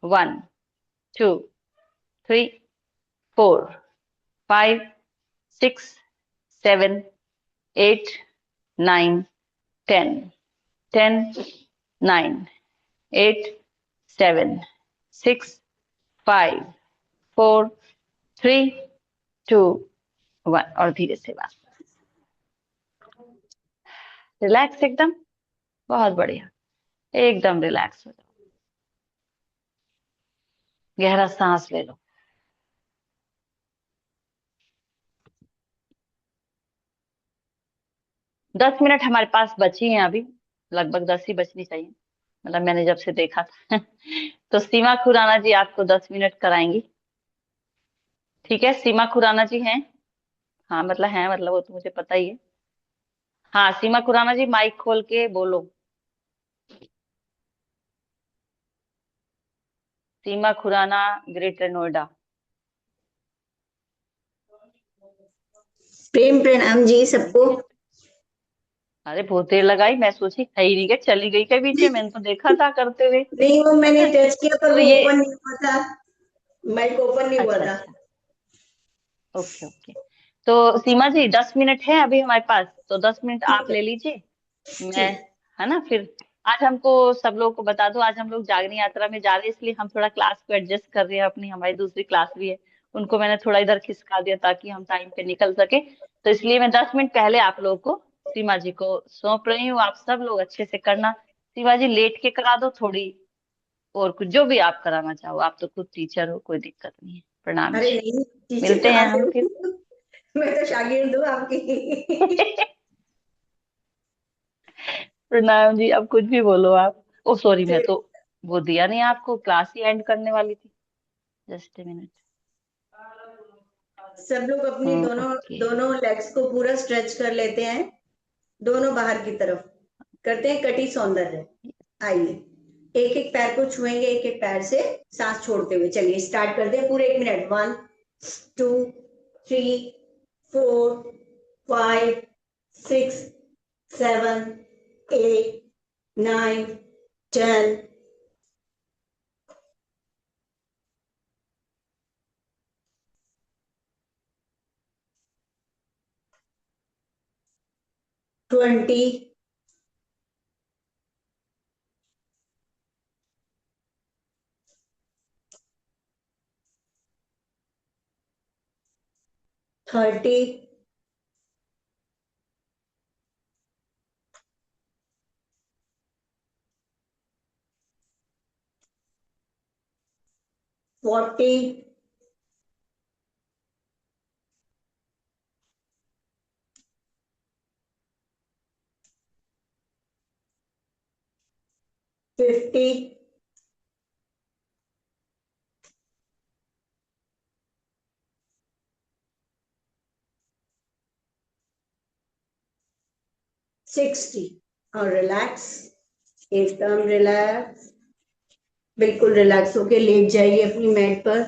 1 2 3 4 5 6 7 8 9 10 10 9 8 7 6 5 4 3 2 1 और धीरे से बस रिलैक्स एकदम। बहुत बढ़िया, एकदम रिलैक्स हो जाओ। गहरा सांस ले लो। दस मिनट हमारे पास बची हैं अभी, लगभग 10 ही बचनी चाहिए, मतलब मैंने जब से देखा था। तो सीमा खुराना जी आपको 10 मिनट कराएंगी। ठीक है, सीमा खुराना जी हैं? हाँ मतलब हैं, मतलब वो तो मुझे पता ही है। हाँ सीमा खुराना जी, माइक खोल के बोलो। सीमा खुराना, ग्रेटर नोएडा। प्रेम प्रणाम जी सबको। अरे बहुत देर लगाई, मैं सोची है ही नहीं क्या, चली गई क्या बीच में, मैंने तो देखा था करते हुए। नहीं, वो मैंने टच किया पर तो वो ये, ओपन नहीं हुआ था, माइक ओपन नहीं हुआ अच्छा था। अच्छा, ओके ओके। तो सीमा जी 10 मिनट है अभी हमारे पास, तो 10 मिनट ठीक आप है। ले लीजिए। मैं, ठीक। है ना फिर। आज हमको सब लोगों को बता दो, आज हम लोग जागरण यात्रा में जा रहे हैं, इसलिए हम थोड़ा क्लास को एडजस्ट कर रहे हैं अपनी, हमारी दूसरी क्लास भी है, उनको मैंने थोड़ा इधर खिसका दिया ताकि हम टाइम पे निकल सके। तो इसलिए मैं 10 मिनट पहले आप लोगों को, सीमा जी को सौंप रही हूँ, आप सब लोग अच्छे से करना। सीमा जी लेट के करा दो थोड़ी, और कुछ जो भी आप कराना चाहो, आप तो खुद टीचर हो, कोई दिक्कत नहीं है। प्रणाम अरे जी। नहीं, टीचर मिलते हैं कहाँ से हम फिर। हूँ? मैं तो शागिर्द हूँ आपकी। प्रणाम जी, अब कुछ भी बोलो आप। ओ सॉरी, मैं फिर तो वो दिया नहीं आपको, क्लास ही एंड करने वाली थी। Just a minute. सब लोग अपनी दोनों ओके। दोनों लेग्स को पूरा स्ट्रेच कर लेते हैं, दोनों बाहर की तरफ करते हैं कटी सौंदर्य। आइए, एक एक पैर को छुएंगे, एक एक पैर से सांस छोड़ते हुए। चलिए स्टार्ट करते हैं, पूरे 1 मिनट। 1 2 3 4 5 6 7 8 9 10 20 30 40 50 60। और रिलैक्स, एकदम रिलैक्स, बिल्कुल रिलैक्स होके लेट जाइए अपनी मैट पर।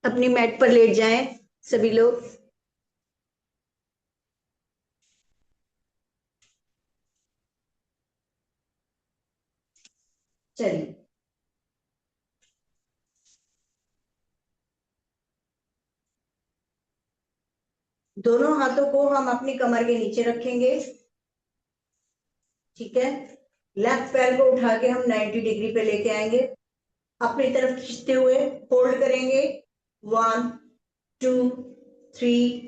अपनी मैट पर लेट जाएं सभी लोग। चलिए, दोनों हाथों को हम अपनी कमर के नीचे रखेंगे। ठीक है, लेफ्ट पैर को उठा के हम 90 डिग्री पे लेके आएंगे, अपनी तरफ खींचते हुए होल्ड करेंगे। 1 2 3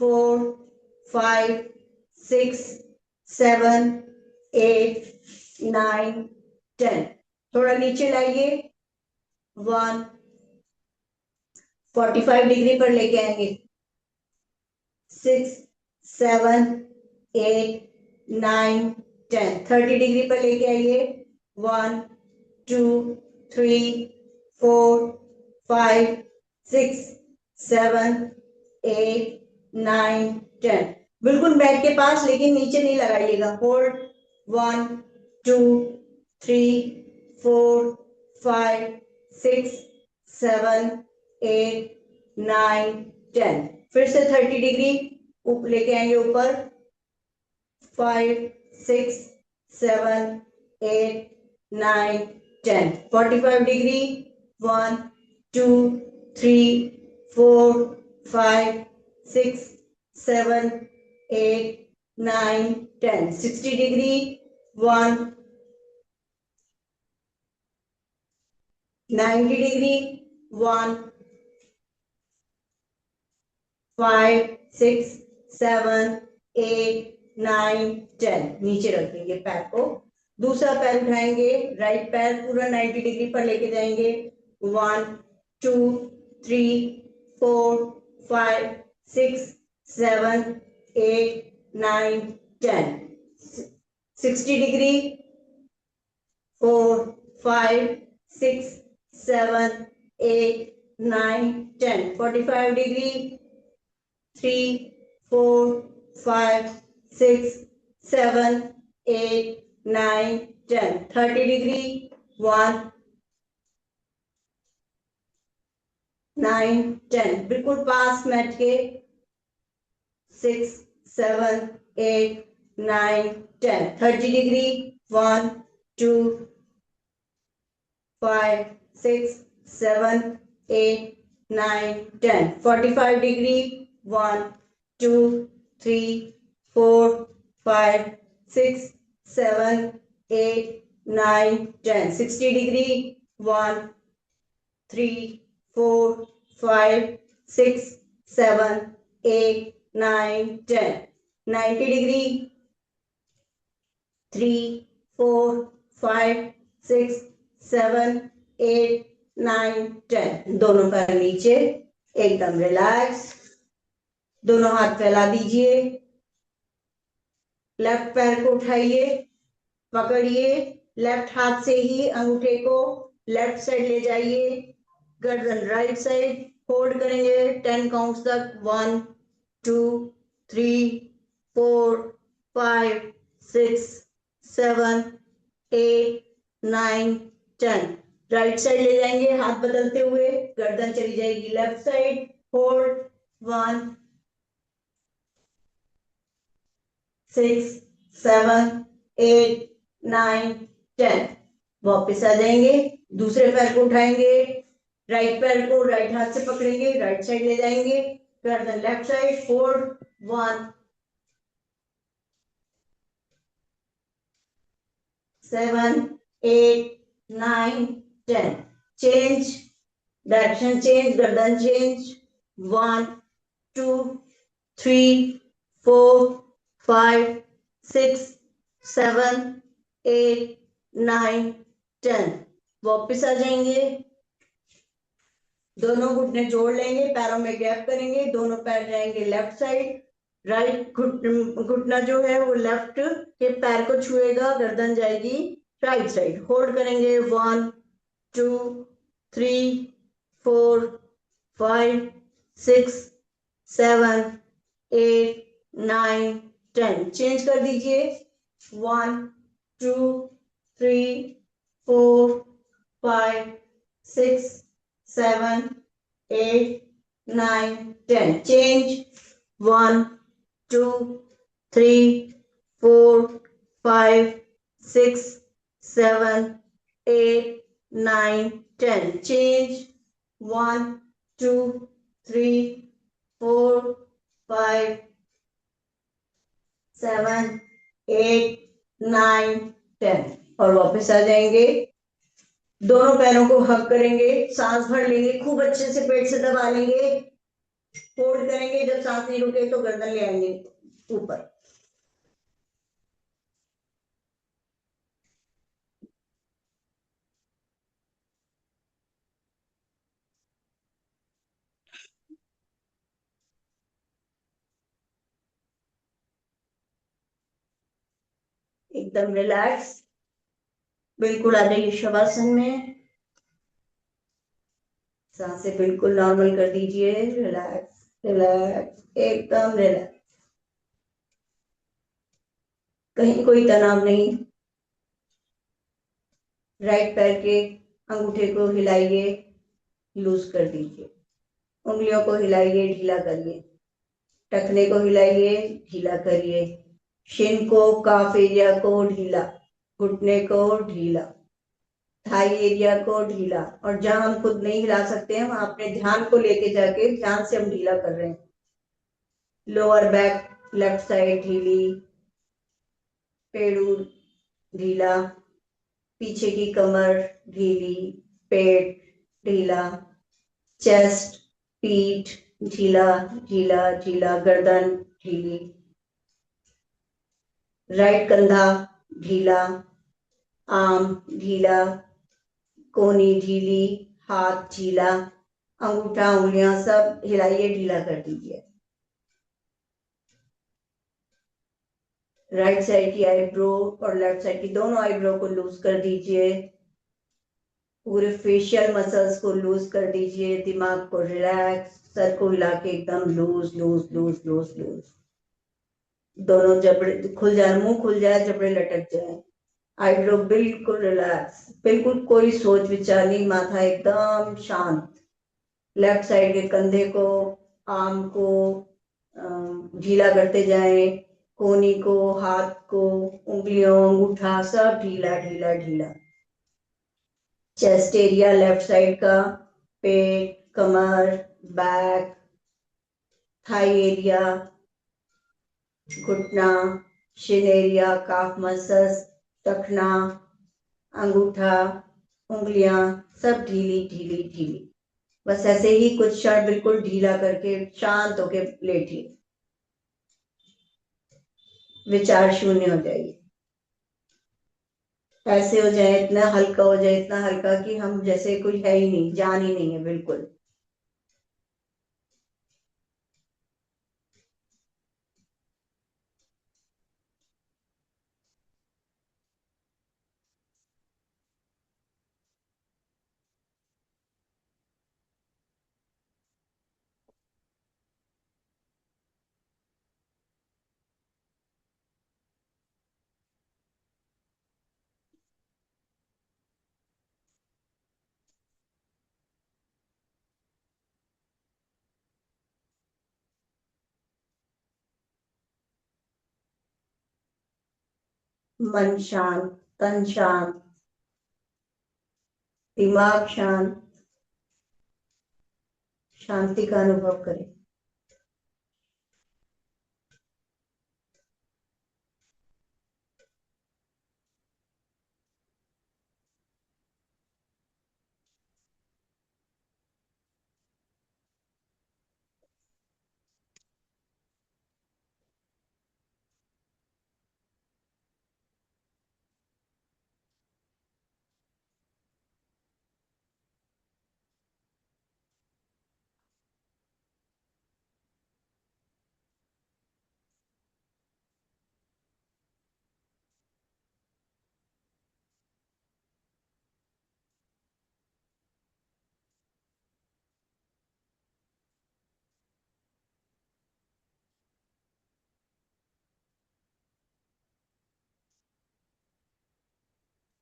4 5 6 7 8 9 10। थोड़ा नीचे लाइए। 1 45 डिग्री पर लेके आएंगे। 6 7 8 9 10। 30 डिग्री पर लेके आइए। 1 2 3 4 5 6 7 8 9 10। बिल्कुल बैक के पास, लेकिन नीचे नहीं लगाइएगा। होल्ड। 1 2 3 4 5 6 7 8 9 10। फिर से 30 डिग्री लेके आएंगे ऊपर। 5 6 7 8 9 10. 45 degree. 1, 2, 3, 4, 5, 6, 7, 8, 9, 10. 60 degree. 1, 90 degree. 1, 5, 6, 7, 8, 9, 10. नीचे रख देंगे पैर को। दूसरा पैर उठाएंगे, राइट पैर पूरा 90 डिग्री पर लेके जाएंगे। 1, 2, 3, 4, 5, 6, 7, 8, 9, 10. 60 डिग्री. 4, 5, 6, 7, 8, 9, 10. 45 degree. 3, 4, 5, 6, 7, 8, 9, 10. 30 degree. 1, 9, 10. बिल्कुल पास मैट के। 6, 7, 8, 9, 10. 30 degree. 1, 2, 5, 6, 7, 8, 9, 10. 45 degree. 1, 2, 3, 4, 5, 6, 7, 8, 9, 10. 60 degree. 1, 3, 4, 5, 6, 7, 8, 9, 10. 90 degree. 3, 4, 5, 6, 7, 8, 9, 10. दोनों पैर नीचे, एकदम रिलैक्स। दोनों हाथ फैला दीजिए। लेफ्ट पैर को उठाइए, पकड़िए। लेफ्ट हाथ से ही अंगूठे को लेफ्ट साइड ले जाइए, गर्दन राइट साइड। होल्ड करेंगे 10 काउंट्स तक। 1, 2, 3, 4, 5, 6, 7, 8, 9, 10. राइट साइड ले जाएंगे, हाथ बदलते हुए। गर्दन चली जाएगी लेफ्ट साइड। होल्ड। 1, 6, 7, 8, 9, 10. वापस आ जाएंगे। दूसरे पैर को उठाएंगे, राइट पैर को राइट हाथ से पकड़ेंगे, राइट साइड ले जाएंगे, गर्दन left side. Hold. 1, 7, 8, 9, 10. Change direction, change गर्दन चेंज। 1, 2, 3, 4, 5, 6, 7, 8, 9, 10. वापिस आ जाएंगे। दोनों घुटने जोड़ लेंगे, पैरों में गैप करेंगे, दोनों पैर जाएंगे लेफ्ट साइड। राइट घुटना जो है वो लेफ्ट के पैर को छुएगा, गर्दन जाएगी राइट साइड। होल्ड करेंगे। 1, 2, 3, 4, 5, 6, 7, 8, 9, 10. चेंज कर दीजिए। 1, 2, 3, 4, 5, 6, 7, 8, 9, 10. Change. 1, 2, 3, 4, 5, 6, 7, 8, 9, 10. Change. 1, 2, 3, 4, 5, 7, 8, 9, 10. और वापस आ जाएंगे। दोनों पैरों को हक करेंगे, सांस भर लेंगे, खूब अच्छे से पेट से दबा लेंगे। होल्ड करेंगे, जब सांस नहीं रुके तो गर्दन ले आएंगे ऊपर। एकदम रिलैक्स, बिल्कुल आ जाइए शवासन में। सांसें बिल्कुल नॉर्मल कर दीजिए। रिलैक्स रिलैक्स, एकदम रिलैक्स, कहीं कोई तनाव नहीं। राइट पैर के अंगूठे को हिलाइए, लूज कर दीजिए। उंगलियों को हिलाइए, ढीला करिए। टखने को हिलाइए, ढीला करिए। शिन को, काफ एरिया को ढीला, घुटने को ढीला। थाई एरिया को ढीला, और जहां हम खुद नहीं हिला सकते हैं वहां अपने ध्यान को लेके जाके ध्यान से हम ढीला कर रहे हैं। लोअर बैक लेफ्ट साइड ढीली, पेड़ू ढीला, पीछे की कमर ढीली, पेट ढीला, चेस्ट पीठ ढीला ढीला ढीला, गर्दन ढीली, राइट कंधा ढीला, आर्म ढीला, कोहनी ढीली, हाथ ढीला, अंगूठा उंगलियां सब हिलाइए, ढीला कर दीजिए। राइट साइड की आईब्रो और लेफ्ट साइड की दोनों आईब्रो को लूज कर दीजिए। पूरे फेशियल मसल्स को लूज कर दीजिए, दिमाग को रिलैक्स, सर को हिला के एकदम loose loose loose loose loose. दोनों जबड़े खुल जाए, मुंह खुल जाए, जबड़े लटक जाए, आईब्रो बिल्कुल रिलैक्स, बिल्कुल कोई सोच विचार नहीं, माथा एकदम शांत। लेफ्ट साइड के कंधे को, आर्म को ढीला करते जाएं, कोहनी को, हाथ को, उंगलियों अंगूठा सब ढीला ढीला ढीला। चेस्ट एरिया लेफ्ट साइड का, पेट, कमर, बैक, थाई एरिया, घुटना, शिन एरिया, काफ मसल्स, टखना, अंगूठा उंगलियां सब ढीली ढीली ढीली। बस ऐसे ही कुछ क्षण बिल्कुल ढीला करके शांत होके लेटिए, विचार शून्य हो जाइए। ऐसे हो जाए, इतना हल्का हो जाए, इतना हल्का कि हम जैसे कुछ है ही नहीं, जान ही नहीं है बिल्कुल। मन शांत, तन शांत, दिमाग शांत, शांति का अनुभव करें।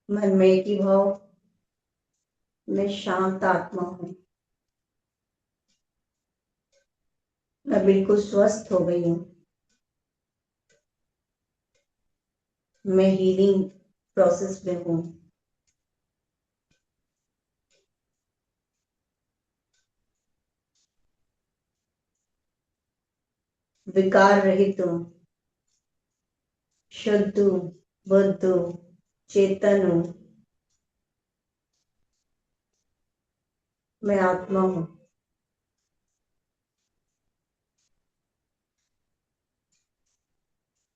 मन में एक ही भाव, मैं शांत आत्मा हूँ, मैं बिल्कुल स्वस्थ हो गई हूँ, मैं हीलिंग प्रोसेस में हूँ, विकार रहित हूँ, शुद्ध हूँ, बुद्ध हूँ, चेतन हूँ, मैं आत्मा हूँ।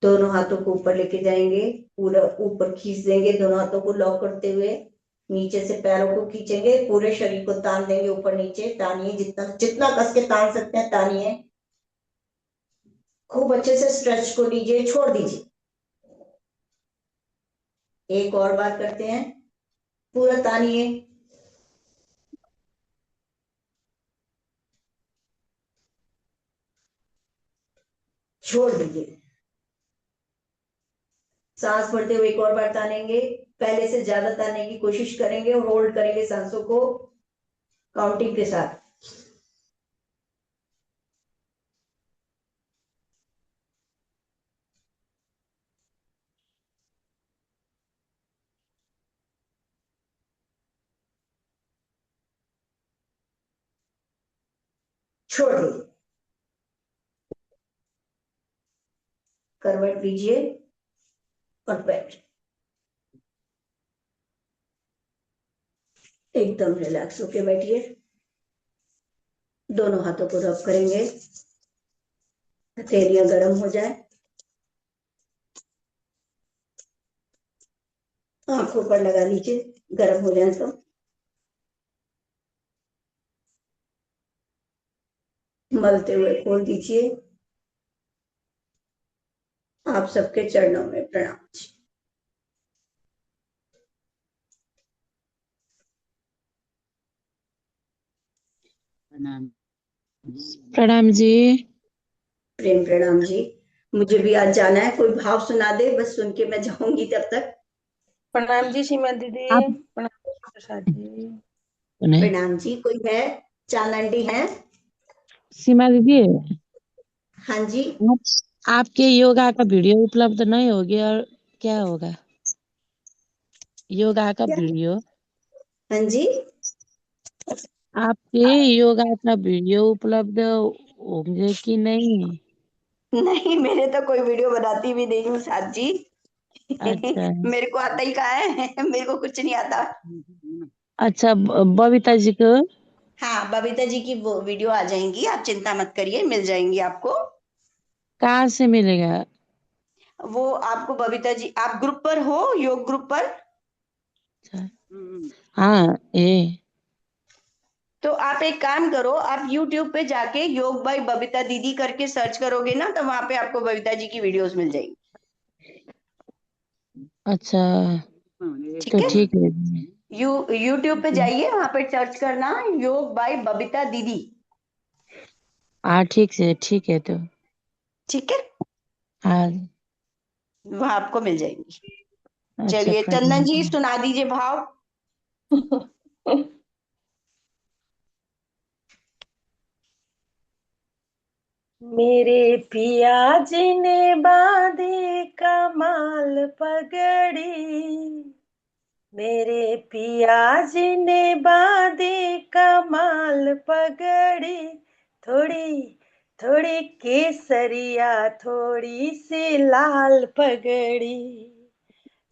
दोनों हाथों को ऊपर लेके जाएंगे, पूरा ऊपर खींच देंगे, दोनों हाथों को लॉक करते हुए नीचे से पैरों को खींचेंगे, पूरे शरीर को तान देंगे, ऊपर नीचे तानिए, जितना जितना कस के तान सकते हैं तानिए, खूब अच्छे से स्ट्रेच को लीजिए, छोड़ दीजिए। एक और बार करते हैं, पूरा तानिए, छोड़ दीजिए। सांस भरते हुए एक और बार तानेंगे, पहले से ज्यादा तानने की कोशिश करेंगे और होल्ड करेंगे सांसों को काउंटिंग के साथ। छोड़ दीजिए, करवट लीजिए और बैठ, एकदम रिलैक्स होके बैठिए। दोनों हाथों को रब करेंगे, हथेलियां गर्म हो जाए, आंखों पर लगा लीजिए, गर्म हो जाए तो मलते हुए खोल दीजिए। आप सबके चरणों में प्रणाम। प्रणाम जी। प्रेम प्रणाम जी। मुझे भी आज जाना है, कोई भाव सुना दे, बस सुन के मैं जाऊंगी तब तक। प्रणाम जी सीमा दीदी। आप प्रणाम प्रसाद जी। नहीं, प्रणाम जी, कोई है? चांद है? सीमा दीदी, हाँ जी। आपके योगा का वीडियो उपलब्ध नहीं होगी और क्या होगा? योगा का क्या? वीडियो, हाँ जी। आपके योगा का वीडियो उपलब्ध होंगे कि नहीं? नहीं, मेरे तो कोई वीडियो बनाती भी नहीं हूँ साथ जी। अच्छा मेरे को आता ही कहाँ है, मेरे को कुछ नहीं आता। अच्छा, बबीता जी को। हाँ, बबीता जी की वो वीडियो आ जाएंगी, आप चिंता मत करिए, मिल जाएंगी आपको। कहाँ से मिलेगा? वो आपको बबीता जी, आप ग्रुप पर हो, योग ग्रुप पर? अच्छा, हाँ ये। तो आप एक काम करो, आप YouTube पे जाके योग बाय बबीता दीदी करके सर्च करोगे ना, तो वहां पे आपको बबीता जी की वीडियोस मिल जाएगी। अच्छा, ठीक तो है? ठीक है। YouTube पे जाइए, वहां पे सर्च करना योग बाय बबीता दीदी। हाँ ठीक है तो। ठीक है, हाँ। वहां आपको मिल जाएंगी। अच्छा, चलिए चंदन जी, प्रणाम। सुना दीजिए भाव। मेरे पिया जी ने बांधी कमाल पगड़ी, मेरे पिया जी ने बांधी कमाल पगड़ी, थोड़ी थोड़ी केसरिया थोड़ी सी लाल पगड़ी,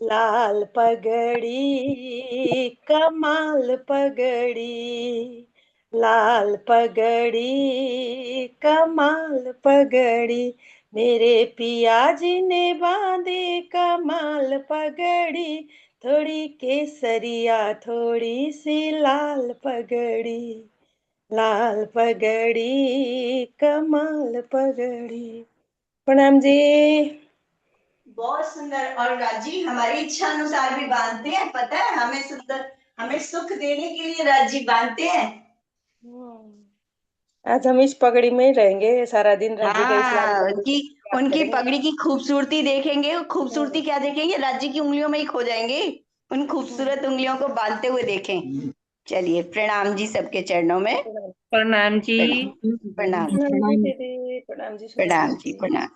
लाल पगड़ी कमाल पगड़ी, लाल पगड़ी कमाल पगड़ी, मेरे पिया जी ने बांधी कमाल पगड़ी, थोड़ी केसरिया थोड़ी सी लाल पगड़ी, लाल पगड़ी कमाल पगड़ी। प्रणाम जी। बहुत सुंदर। और राजी हमारी इच्छा अनुसार भी बांधते हैं, पता है, हमें सुंदर, हमें सुख देने के लिए राजी बांधते हैं। आज हम इस पगड़ी में ही रहेंगे सारा दिन, राज्य का इस्लाम हाँ, का उनकी पाठ उनकी करेंगे। पगड़ी की खूबसूरती देखेंगे। खूबसूरती क्या देखेंगे, राज्य की उंगलियों में ही खो जाएंगे। उन खूबसूरत उंगलियों को बांधते हुए देखें। चलिए, प्रणाम जी सबके चरणों में। प्रणाम जी। प्रणाम, प्रणाम, प्रणाम जी दीदी, प्रणाम जी सुना प्रणाम जी, दीदी। प्रणाम।